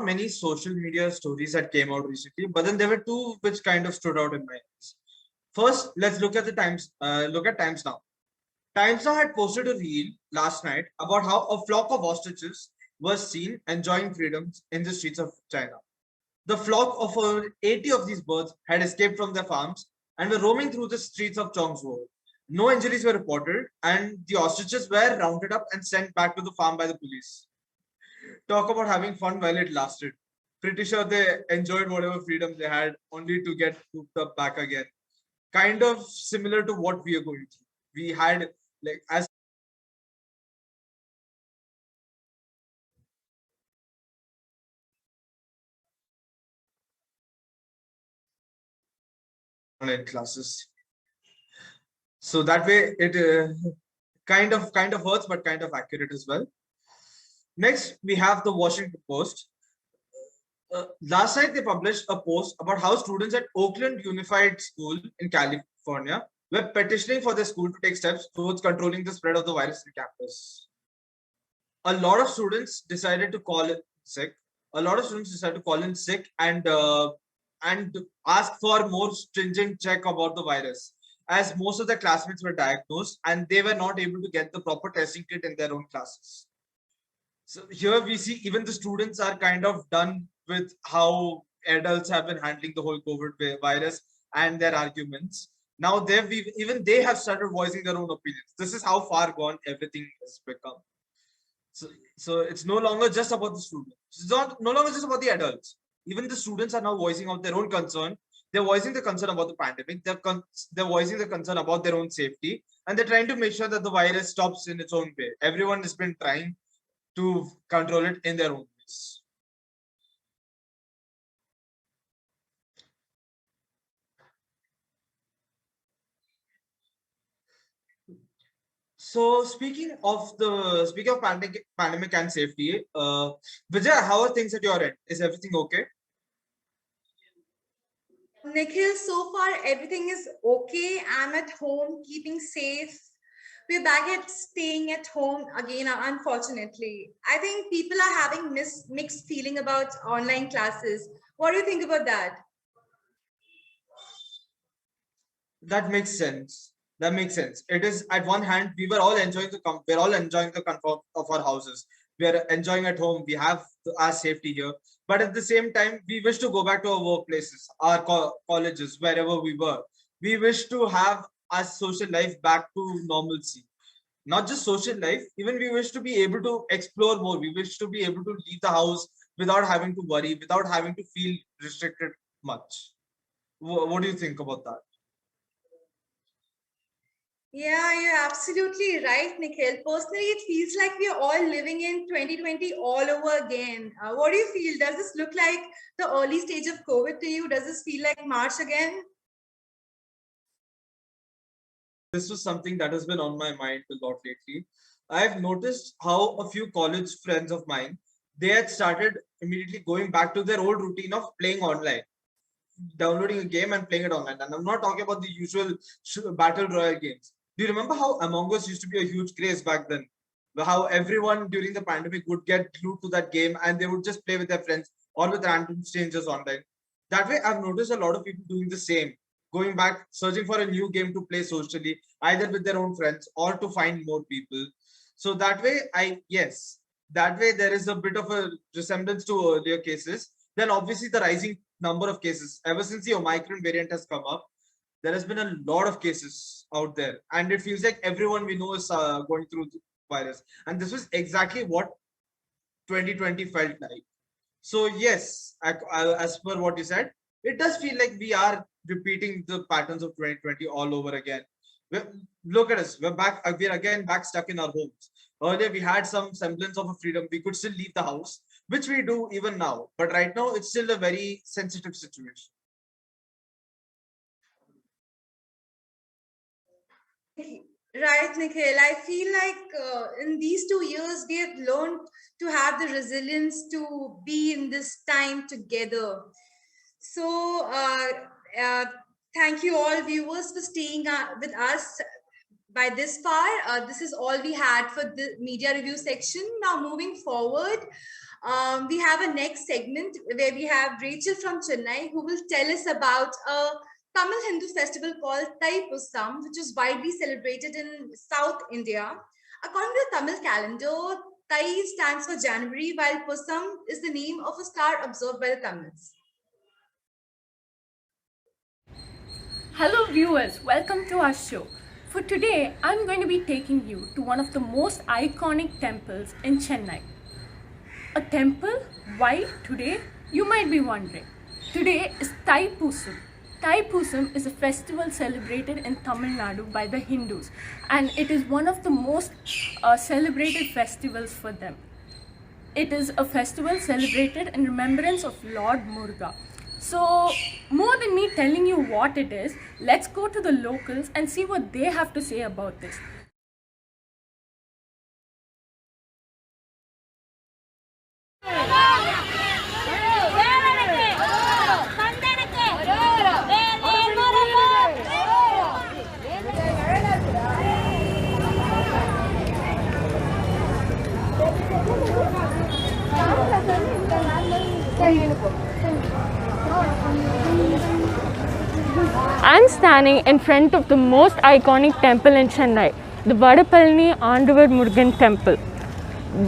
many social media stories that came out recently, but then there were two which kind of stood out in my eyes. First, let's look at the Times. Look at Times Now. Times Now had posted a reel last night about how a flock of ostriches was seen enjoying freedoms in the streets of China. The flock of over 80 of these birds had escaped from their farms and were roaming through the streets of Zhongzhou. No injuries were reported, and the ostriches were rounded up and sent back to the farm by the police. Talk about having fun while it lasted. Pretty sure they enjoyed whatever freedom they had, only to get cooped up back again. Kind of similar to what we are going through. We had, like, as online classes. So that way it kind of hurts, but kind of accurate as well. Next, we have the Washington Post. Last night they published a post about how students at Oakland Unified School in California were petitioning for their school to take steps towards controlling the spread of the virus in campus. A lot of students decided to call in sick. And ask for more stringent check about the virus, as most of their classmates were diagnosed and they were not able to get the proper testing kit in their own classes. So here we see even the students are kind of done with how adults have been handling the whole COVID virus and their arguments. Now even they have started voicing their own opinions. This is how far gone everything has become. So it's no longer just about the students. It's no longer just about the adults. Even the students are now voicing out their own concern. They're voicing the concern about the pandemic. They're voicing the concern about their own safety. And they're trying to make sure that the virus stops in its own way. Everyone has been trying to control it in their own ways. So speaking of pandemic and safety, Vijay, how are things at your end? Is everything okay? Nikhil, so far everything is okay. I'm at home, keeping safe. We're back at staying at home again, unfortunately. I think people are having mixed feeling about online classes. What do you think about that? That makes sense. That makes sense. It is, at one hand, we're all enjoying the comfort of our houses. We are enjoying at home. We have our safety here. But at the same time, we wish to go back to our workplaces, our colleges, wherever we were. We wish to have our social life back to normalcy. Not just social life, even we wish to be able to explore more. We wish to be able to leave the house without having to worry, without having to feel restricted much. What do you think about that? Yeah, you're absolutely right, Nikhil. Personally, it feels like we are all living in 2020 all over again. What do you feel? Does this look like the early stage of COVID to you? Does this feel like March again? This was something that has been on my mind a lot lately. I've noticed how a few college friends of mine, they had started immediately going back to their old routine of playing online, downloading a game and playing it online. And I'm not talking about the usual battle royale games. Do you remember how Among Us used to be a huge craze back then? how everyone during the pandemic would get glued to that game and they would just play with their friends or with random strangers online. That way, I've noticed a lot of people doing the same, going back, searching for a new game to play socially, either with their own friends or to find more people. So that way, that way there is a bit of a resemblance to earlier cases. Then obviously the rising number of cases, ever since the Omicron variant has come up, there has been a lot of cases out there. And it feels like everyone we know is going through the virus. And this was exactly what 2020 felt like. So yes, as per what you said, it does feel like we are repeating the patterns of 2020 all over again. Look at us, we're again back stuck in our homes. Earlier we had some semblance of a freedom, we could still leave the house, which we do even now, but right now it's still a very sensitive situation. Right, Nikhil. I feel like in these 2 years, we have learned to have the resilience to be in this time together. So, thank you all viewers for staying with us by this far. This is all we had for the media review section. Now, moving forward, we have a next segment where we have Rachel from Chennai who will tell us about a Tamil Hindu festival called Thai Pusam, which is widely celebrated in South India. According to the Tamil calendar, Thai stands for January, while Pusam is the name of a star observed by the Tamils. Hello viewers, welcome to our show. For today, I'm going to be taking you to one of the most iconic temples in Chennai. A temple? Why today? You might be wondering. Today is Thai Pusam. Thai Pusam is a festival celebrated in Tamil Nadu by the Hindus, and it is one of the most celebrated festivals for them. It is a festival celebrated in remembrance of Lord Muruga. So, more than me telling you what it is, let's go to the locals and see what they have to say about this. I'm standing in front of the most iconic temple in Chennai, the Vadapalani Aanduvar Murugan temple.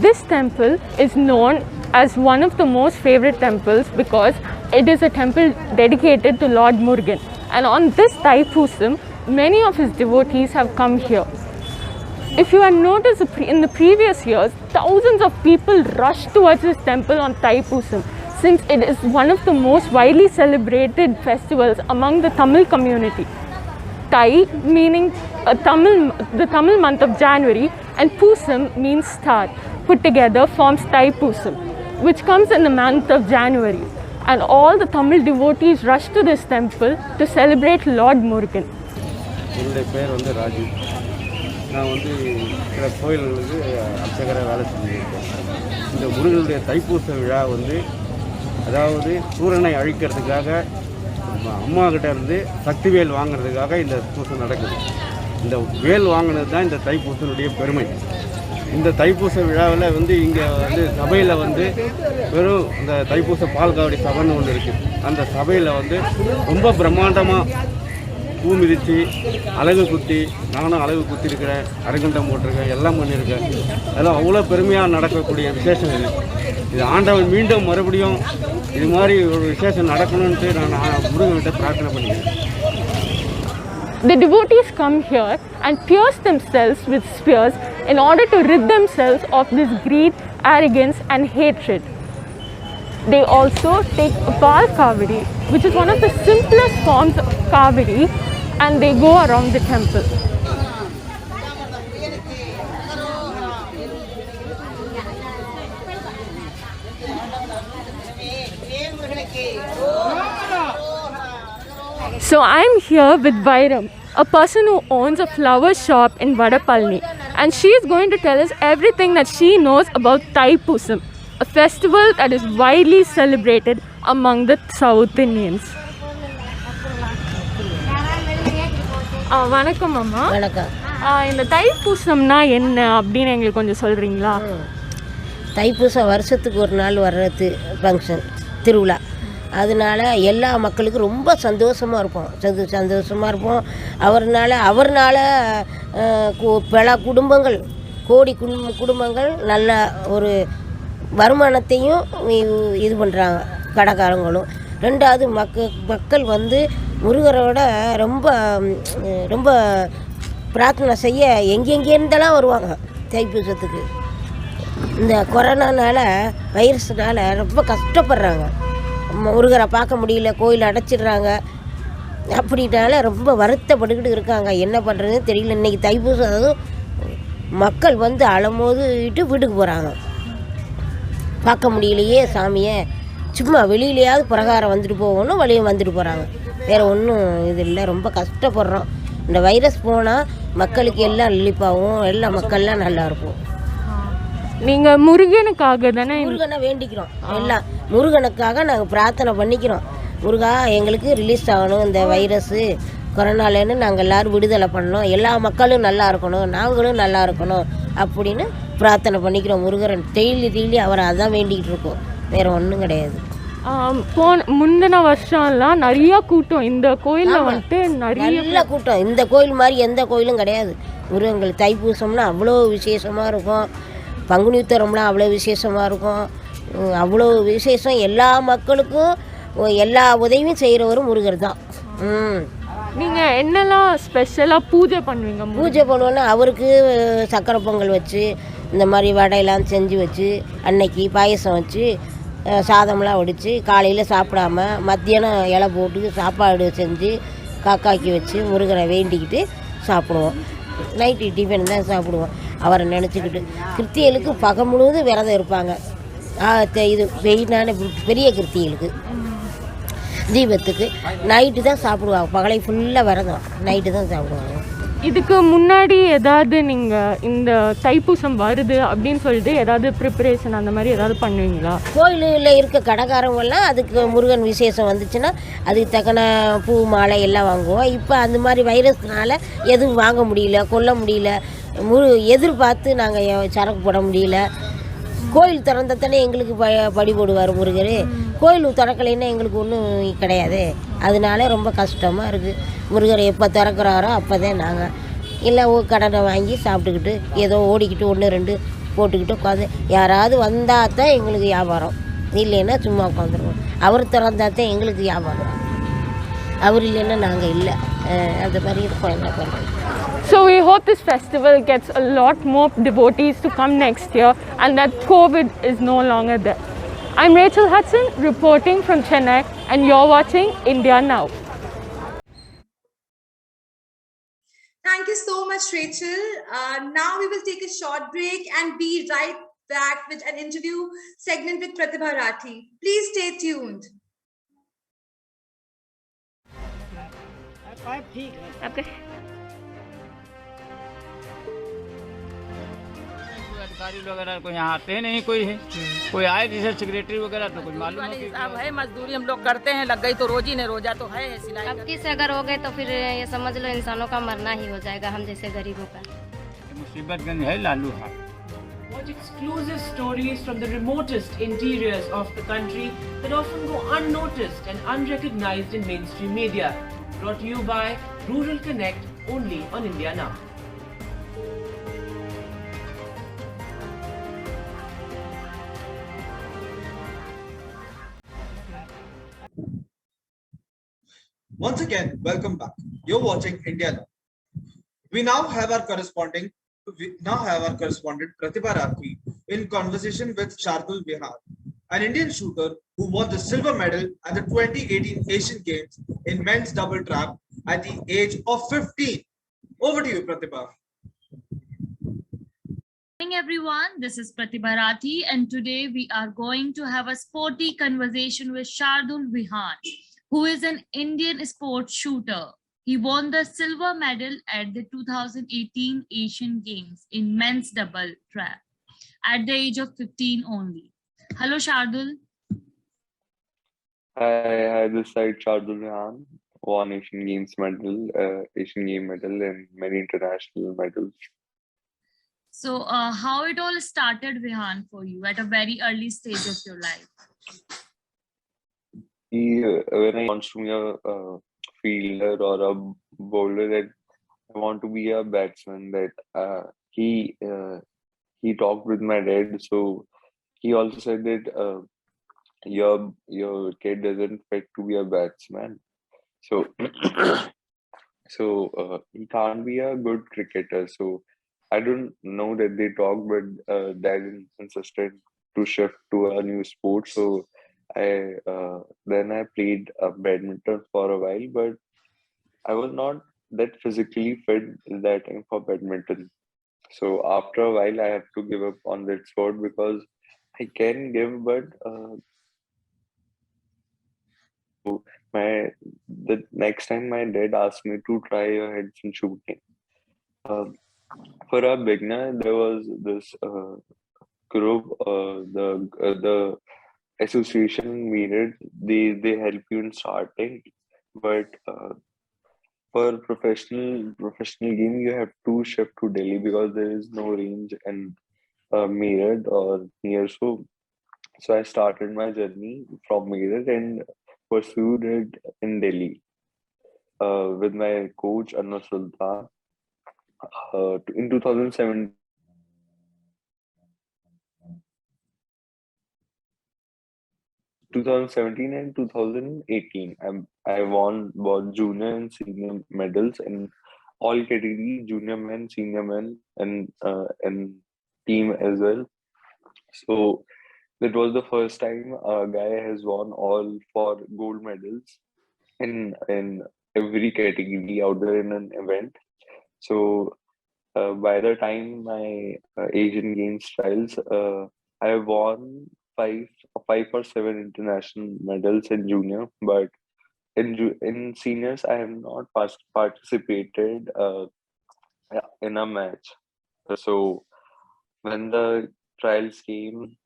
This temple is known as one of the most favorite temples because it is a temple dedicated to Lord Murugan. And on this Thai Pusam, many of his devotees have come here. If you have noticed in the previous years, thousands of people rushed towards this temple on Thai Pusam, since it is one of the most widely celebrated festivals among the Tamil community. Thai meaning the Tamil month of January, and Pusam means star. Put together forms Thai Pusam, which comes in the month of January. And all the Tamil devotees rush to this temple to celebrate Lord Murugan. என்னுடைய பேர் வந்து ராஜு. நான் வந்து சில கோயில்களுக்கு அர்ச்சகராக வேலை செஞ்சுருக்கேன். இந்த முருகனுடைய தைப்பூச விழா வந்து அதாவது சூரனை அழிக்கிறதுக்காக அம்மா கிட்ட இருந்து சக்தி வேல் வாங்குறதுக்காக இந்த பூசம் நடக்குது. இந்த வேல் வாங்கினது தான் இந்த தைப்பூசனுடைய பெருமை. இந்த தைப்பூச விழாவில் வந்து இங்கே வந்து சபையில் வந்து வெறும் இந்த தைப்பூச பால் காவடி சபைன்னு ஒன்று இருக்குது. அந்த சபையில் வந்து ரொம்ப பிரம்மாண்டமாக பூ மிதித்து அழகு குத்தி, நானும் அழகு குத்திருக்கிறேன், அரங்கண்டம் போட்டிருக்கேன், எல்லாம் பண்ணியிருக்கேன். அதெல்லாம் அவ்வளோ பெருமையாக நடக்கக்கூடிய விசேஷம் இது. இது ஆண்டவன் மீண்டும் மறுபடியும் இது மாதிரி ஒரு விசேஷம் நடக்கணும்னு நான் முருகன்கிட்ட பிரார்த்தனை பண்ணிக்கிறேன். The devotees come here and pierce themselves with spears in order to rid themselves of this greed, arrogance and hatred. They also take a Bal Kavadi, which is one of the simplest forms of Kavadi, and they go around the temple. So I'm here with Vairam, a person who owns a flower shop in Vadapalani, and she is going to tell us everything that she knows about Thai Pusam, a festival that is widely celebrated among the South Indians. Vanakkam amma. Vanakkam. இந்த தைப்பூசம்னா என்ன அப்படின்னு எங்களுக்கு கொஞ்சம் சொல்கிறீங்களா? தைப்பூசம் வருஷத்துக்கு ஒரு நாள் வர்றது ஃபங்க்ஷன், திருவிழா. அதனால எல்லா மக்களுக்கும் ரொம்ப சந்தோஷமாக இருப்போம், சந்தோஷமாக இருப்போம். அவர்னால பல குடும்பங்கள், கோடி குடும்பங்கள் நல்ல ஒரு வருமானத்தையும் இது பண்ணுறாங்க கடைக்காரங்களும். ரெண்டாவது மக்கள் வந்து முருகரோட ரொம்ப ரொம்ப பிரார்த்தனை செய்ய எங்கெங்கேருந்தெல்லாம் வருவாங்க தைப்பூசத்துக்கு. இந்த கொரோனானால வைரஸ்னால ரொம்ப கஷ்டப்படுறாங்க, முருகரை பார்க்க முடியல, கோயில் அடைச்சிடுறாங்க. அப்படினால ரொம்ப வருத்தப்பட்டுக்கிட்டு இருக்காங்க. என்ன பண்ணுறதுன்னு தெரியல. இன்றைக்கி தைப்பூசம், அதுவும் மக்கள் வந்து அலமோதுட்டு வீட்டுக்கு போகிறாங்க. பார்க்க முடியலையே சாமியை, சும்மா வெளியிலையாவது பிரகாரம் வந்துட்டு போகணும், வழியும் வந்துட்டு போகிறாங்க. வேறு ஒன்றும் இது இல்லை. ரொம்ப கஷ்டப்படுறோம். இந்த வைரஸ் போனால் மக்களுக்கு எல்லாம் ரிலீஃபாகவும் எல்லா மக்கள்லாம் நல்லாயிருக்கும். நீங்கள் முருகனுக்காக தானே? முருகனை வேண்டிக்கிறோம், எல்லாம் முருகனுக்காக நாங்கள் பிரார்த்தனை பண்ணிக்கிறோம். முருகா எங்களுக்கு ரிலீஸ் ஆகணும் இந்த வைரஸு கொரோனாலேருந்து, நாங்கள் எல்லோரும் விடுதலை பண்ணணும், எல்லா மக்களும் நல்லா இருக்கணும், நாங்களும் நல்லா இருக்கணும் அப்படின்னு பிரார்த்தனை பண்ணிக்கிறோம். முருகன் டெய்லி அவரை அதான் வேண்டிக்கிட்டு இருக்கோம், வேறு ஒன்றும் கிடையாது. முந்தின வருஷம்லாம் நிறையா கூட்டம் இந்த கோயிலில் வந்துட்டு, நல்ல கூட்டம். இந்த கோயில் மாதிரி எந்த கோயிலும் கிடையாது. முருகன் தைப்பூசம்னா அவ்வளோ விசேஷமாக இருக்கும், பங்குனி உத்திரம்லாம் அவ்வளோ விசேஷமாக இருக்கும், அவ்வளோ விசேஷம். எல்லா மக்களுக்கும் எல்லா உதவியும் செய்கிறவரும் முருகர் தான். நீங்கள் என்னெல்லாம் ஸ்பெஷலாக பூஜை பண்ணுவீங்க? பூஜை பண்ணுவோன்னா அவருக்கு சக்கரை பொங்கல் வச்சு, இந்த மாதிரி வடையெல்லாம் செஞ்சு வச்சு, அன்னைக்கு பாயசம் வச்சு, சாதம்லாம் வடித்து, காலையில் சாப்பிடாம மத்தியானம் இலை போட்டு சாப்பாடு செஞ்சு காக்காக்கி வச்சு முருகனை வேண்டிக்கிட்டு சாப்பிடுவோம். நைட்டு டிஃபன் தான் சாப்பிடுவோம் அவரை நினச்சிக்கிட்டு. கிறிஸ்தியலுக்கு பகல் முழுவதும் விரதம் இருப்பாங்க. இது வெயினான பெரிய கிறிஸ்தியலுக்கு தீபத்துக்கு நைட்டு தான் சாப்பிடுவாங்க. பகலை ஃபுல்லாக விரதம், நைட்டு தான் சாப்பிடுவாங்க. இதுக்கு முன்னாடி ஏதாவது நீங்கள் இந்த தைப்பூசம் வருது அப்படின்னு சொல்லிட்டு ஏதாவது ப்ரிப்பரேஷன் அந்த மாதிரி ஏதாவது பண்ணுவீங்களா? கோயிலில் இருக்க கடைக்காரங்கெல்லாம் அதுக்கு முருகன் விசேஷம் வந்துச்சுன்னா அதுக்கு தக்கன பூ மாலை எல்லாம் வாங்குவோம். இப்போ அந்த மாதிரி வைரஸ்னால எதுவும் வாங்க முடியல, கொல்ல முடியல, எதிர்பார்த்து நாங்கள் சரக்கு போட முடியல. கோயில் திறந்தத்தானே எங்களுக்கு படி போடுவார் முருகர். கோயில் திறக்கலைன்னா எங்களுக்கு ஒன்றும் கிடையாது. அதனால ரொம்ப கஷ்டமாக இருக்குது. முருகர் எப்போ திறக்கிறாரோ அப்போ தான் நாங்கள் இல்லை கடனை வாங்கி சாப்பிட்டுக்கிட்டு ஏதோ ஓடிக்கிட்டு 1-2 போட்டுக்கிட்டு உட்காந்து, யாராவது வந்தால் தான் எங்களுக்கு வியாபாரம், இல்லைன்னா சும்மா உட்காந்துருவோம். அவர் திறந்தா தான் எங்களுக்கு வியாபாரம், அவர் இல்லைன்னா நாங்கள் இல்லை. அந்த மாதிரி இருக்கும். என்ன பண்ணுறது? So we hope this festival gets a lot more devotees to come next year and that COVID is no longer there. I'm Rachel Hudson reporting from Chennai and you're watching India Now. Thank you so much, Rachel. Now we will take a short break and be right back with an interview segment with Pratibha Rathi. Please stay tuned. Okay. अधिकारी वगैरह को यहाँ आते नहीं, कोई आए जैसे secretary वगैरह तो कुछ मालूम नहीं। अब है मजदूरी हम लोग करते हैं, लग गई तो रोजी ने रोजा तो है सिलाई। अब किस अगर हो गए तो फिर ये समझ लो इंसानों का मरना ही हो जाएगा, हम जैसे गरीबों का। मुसीबत गंज है लालू हाथ। Watch exclusive stories from the remotest interiors of the country that often go unnoticed and unrecognized in mainstream media. Brought to you by Rural Connect, only on India Now. Once again, welcome back. You're watching India Now. We now have our correspondent Pratibha Rathi in conversation with Shardul Vihar, an Indian shooter who won the silver medal at the 2018 Asian Games in men's double trap at the age of 15. Over to you, Pratibha. Good morning, everyone. This is Pratibha Rathi, and today we are going to have a sporty conversation with Shardul Vihar, who is an Indian sports shooter. He won the silver medal at the 2018 Asian Games in men's double trap at the age of 15 only. Hello, Shardul. Hi, this side Shardul Rehan. won Asian Games medal, Asian Game medal, and many international medals. So, how it all started, Vihan, for you at a very early stage of your life? When I wants to be a fielder or a bowler, that I want to be a batsman. That he talked with my dad, so he also said that your kid doesn't fit to be a batsman, so he can't be a good cricketer. So I don't know that they talk, but dad insisted to shift to a new sport. So I then I played badminton for a while, but I was not that physically fit that time for badminton. So after a while, I have to give up on that sport because I can give, but the next time my dad asked me to try a heads and shooting. For a beginner, there was this group, the association made it. They help you in starting, but for professional game, you have to shift to Delhi because there is no range in Meerut or near. So I started my journey from Meerut and pursued it in Delhi with my coach Anwar Sultan. In 2007, 2017 and 2018, I won both junior and senior medals in all categories, junior men, senior men, and team as well. So that was the first time a guy has won all four gold medals in every category out there in an event. So by the time my Asian Games trials, I won five or seven international medals in junior, but in seniors I have not participated in a match. So when the trials came,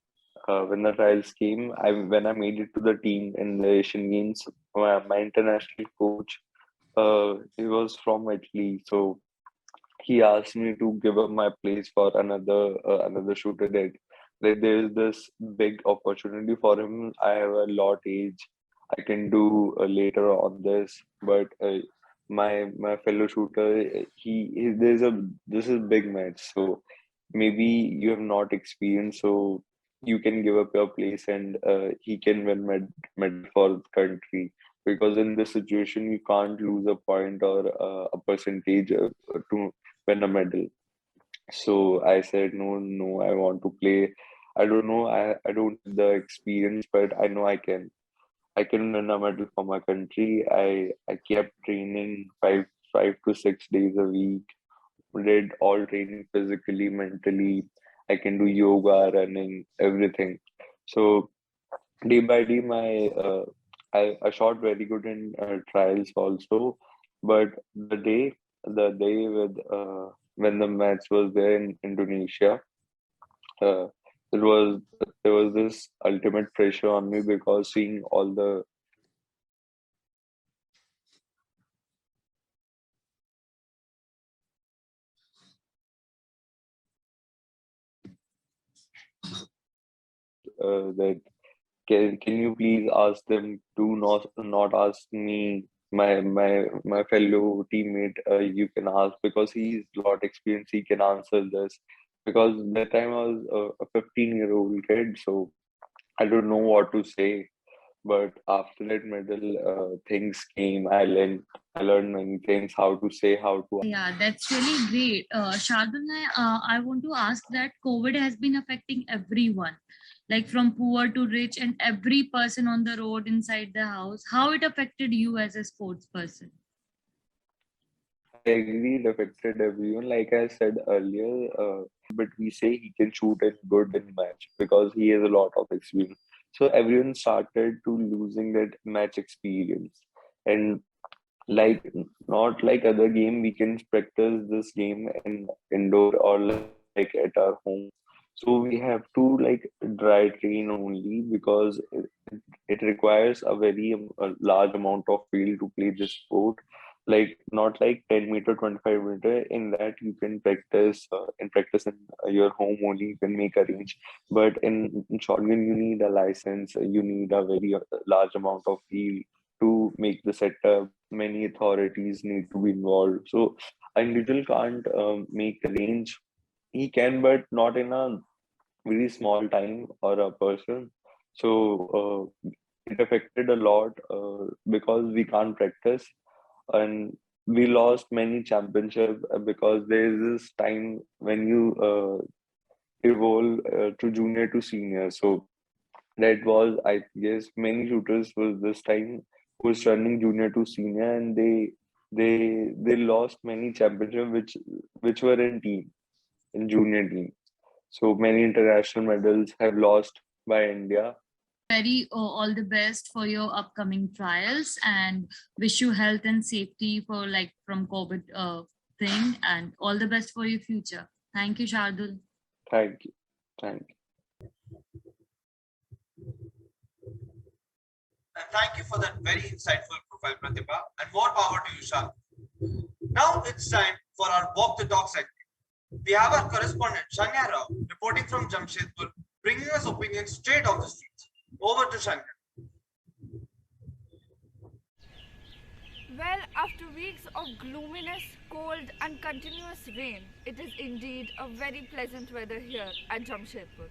when I made it to the team in the Asian Games, my international coach, he was from Italy, so he asked me to give up my place for another shooter that there is this big opportunity for him. I have a lot age. I can do later on this, but my fellow shooter, this is big match. So maybe you have not experienced, so you can give up your place and he can win medal for the country. Because in this situation, you can't lose a point or a percentage to win a medal. So I said, no, I want to play. I don't know, I don't have the experience, but I know I can win a medal for my country. I kept training five to 6 days a week. Did all training physically, mentally. I can do yoga, running, everything. So day by day, I shot very good in trials also. But the day with when the match was there in Indonesia, uh, it was there was this ultimate pressure on me because seeing all the that can you please ask them to not ask me, my fellow teammate, you can ask because he's lot experience, he can answer this. Because that time I was a 15-year-old kid, so I don't know what to say. But after that medal, things came. I learned many things, how to say, how to. Yeah, that's really great. Shardul, I want to ask that COVID has been affecting everyone, like from poor to rich and every person on the road, inside the house. How it affected you as a sports person? I agree, it affected everyone. Like I said earlier, but we say he can shoot it good in match because he has a lot of experience. So everyone started to losing that match experience. And like not like other game, we can practice this game in indoor or like at our home. So we have to like dry train only because it requires a very a large amount of field to play this sport. Like not like 10 meter, 25 meter. In that you can practice in your home only. You can make a range, but in shotgun you need a license. You need a very large amount of field to make the setup. Many authorities need to be involved. So an individual can't make a range. He can, but not in a very small time or a person. So it affected a lot because we can't practice, and we lost many championships because there is this time when you evolve to junior to senior. So that was, I guess, many shooters was this time was turning junior to senior, and they lost many championships which were in junior team. So many international medals have lost by India. Very all the best for your upcoming trials, and wish you health and safety for like from COVID thing, and all the best for your future. Thank you, Shardul. Thank you. Thank you. And thank you for that very insightful profile, Pratibha, and more power to you, Shah. Now it's time for our Walk the Talk segment. We have our correspondent, Shanya Rao, reporting from Jamshedpur, bringing us opinions straight off the streets. Over to Shanya. Well, after weeks of gloominess, cold and continuous rain, it is indeed a very pleasant weather here at Jamshedpur.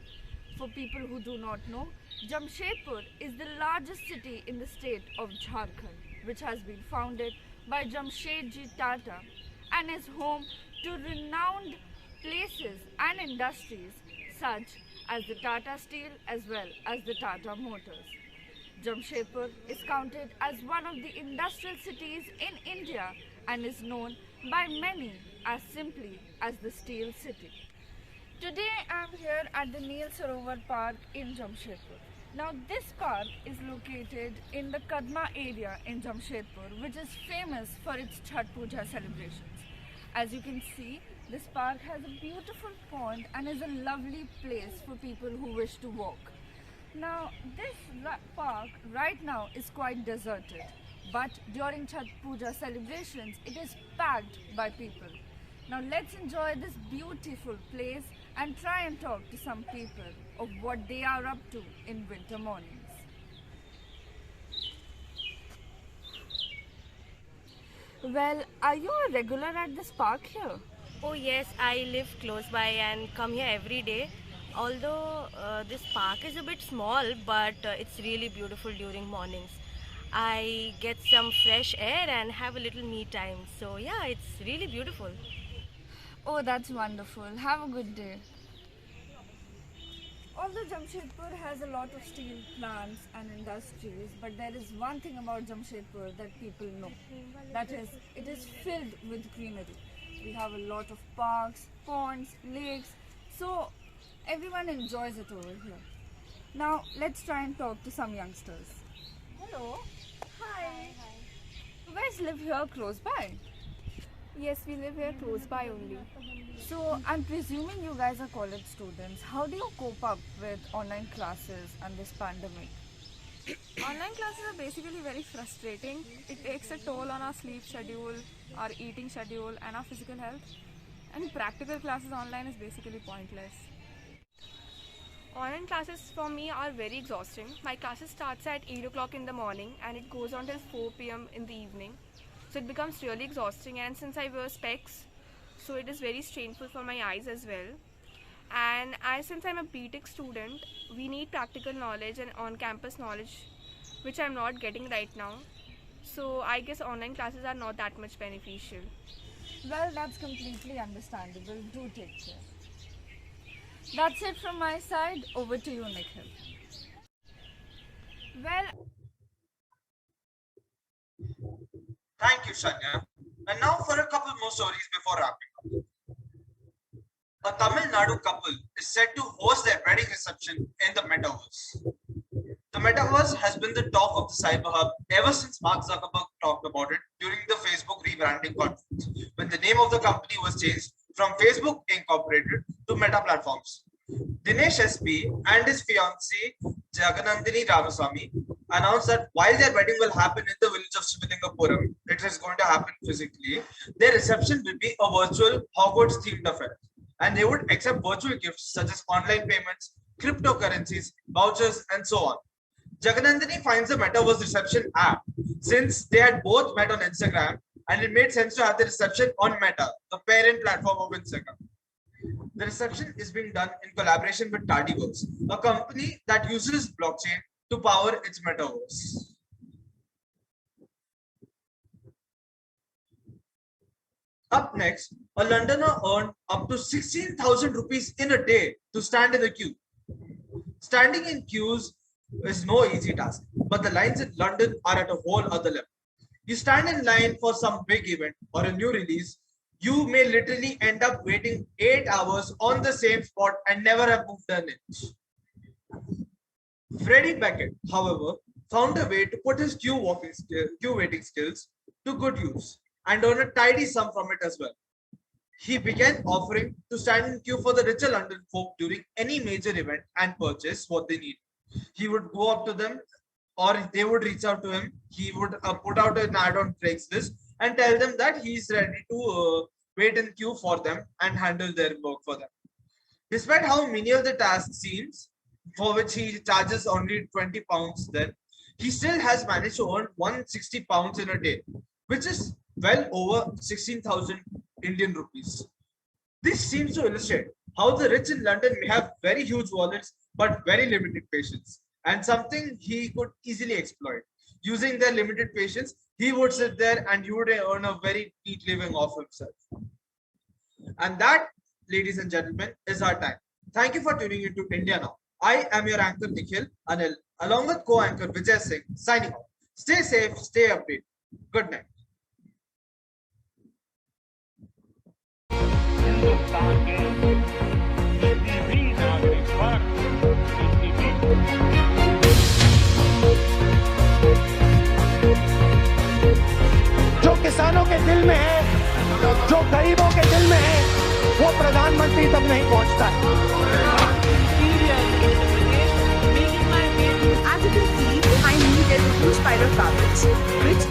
For people who do not know, Jamshedpur is the largest city in the state of Jharkhand, which has been founded by Jamshedji Tata and is home to renowned places and industries such as the Tata Steel as well as the Tata Motors. Jamshedpur is counted as one of the industrial cities in India and is known by many as simply as the Steel City. Today I am here at the Neel Sarovar Park in Jamshedpur. Now this park is located in the Kadma area in Jamshedpur, which is famous for its Chhath Puja celebrations. As you can see, this park has a beautiful pond and is a lovely place for people who wish to walk. Now this park right now is quite deserted, but during Chhath Puja celebrations it is packed by people. Now let's enjoy this beautiful place and try and talk to some people of what they are up to in winter mornings. Well, are you a regular at this park here? Oh yes, I live close by and come here every day. Although this park is a bit small, but it's really beautiful during mornings. I get some fresh air and have a little me time. So yeah, it's really beautiful. Oh, that's wonderful. Have a good day. Although Jamshedpur has a lot of steel plants and industries, but there is one thing about Jamshedpur that people know. That is, it is filled with greenery. We have a lot of parks, ponds, lakes, so everyone enjoys it over here. Now, let's try and talk to some youngsters. Hello. Hi. You guys live here close by? Yes, we live here close by only. So, I'm presuming you guys are college students. How do you cope up with online classes and this pandemic? Online classes are basically very frustrating. It takes a toll on our sleep schedule, our eating schedule and our physical health. And practical classes online is basically pointless. Online classes for me are very exhausting. My classes starts at 8 o'clock in the morning and it goes on till 4 p.m. in the evening. So it becomes really exhausting, and since I wear specs, so it is very strainful for my eyes as well. And since I'm a BTech student, we need practical knowledge and on-campus knowledge, which I'm not getting right now. So I guess online classes are not that much beneficial. Well, that's completely understandable. Do take care. That's it from my side. Over to you, Nikhil. Well, Thank you, Shanya. And now for a couple more stories before wrapping up. A Tamil Nadu couple is said to host their wedding reception in the metaverse. The metaverse has been the talk of the cyber hub ever since Mark Zuckerberg talked about it during the Facebook rebranding conference, when the name of the company was changed from Facebook Incorporated to Meta Platforms. Dinesh SP and his fiancée Jaganandini Ramaswamy announced that while their wedding will happen in the village of Shivalingapuram, it is going to happen physically, their reception will be a virtual Hogwarts themed affair, and they would accept virtual gifts such as online payments, cryptocurrencies, vouchers, and so on. Jaganandini finds the Metaverse reception app since they had both met on Instagram, and it made sense to have the reception on Meta, the parent platform of Instagram. The reception is being done in collaboration with Tardyworks, a company that uses blockchain to power its metaverse. Up next, a Londoner earned up to 16,000 rupees in a day to stand in a queue. Standing in queues is no easy task, but the lines in London are at a whole other level. You stand in line for some big event or a new release, you may literally end up waiting 8 hours on the same spot and never have moved an inch. Freddie Beckett, however, found a way to put his queue waiting skills to good use and earn a tidy sum from it as well. He began offering to stand in queue for the richer London folk during any major event and purchase what they need. He would go up to them, or they would reach out to him. He would put out an ad on Craigslist and tell them that he's ready to wait in queue for them and handle their work for them. Despite how menial the task seems, for which he charges only £20 then, he still has managed to earn £160 in a day, which is well over 16,000 Indian rupees. This seems to illustrate how the rich in London may have very huge wallets but very limited patience, and something he could easily exploit. Using their limited patience, he would sit there and he would earn a very neat living off himself. And that, ladies and gentlemen, is our time. Thank you for tuning into India Now. I am your anchor Nikhil Anil, along with co-anchor Vijay Singh, signing off. Stay safe, stay updated. Good night. जो किसानों के दिल में है, जो गरीबों के दिल में है, वो प्रधानमंत्री तक नहीं पहुंचता है। As you can see, behind me there is a huge pile of garbage, which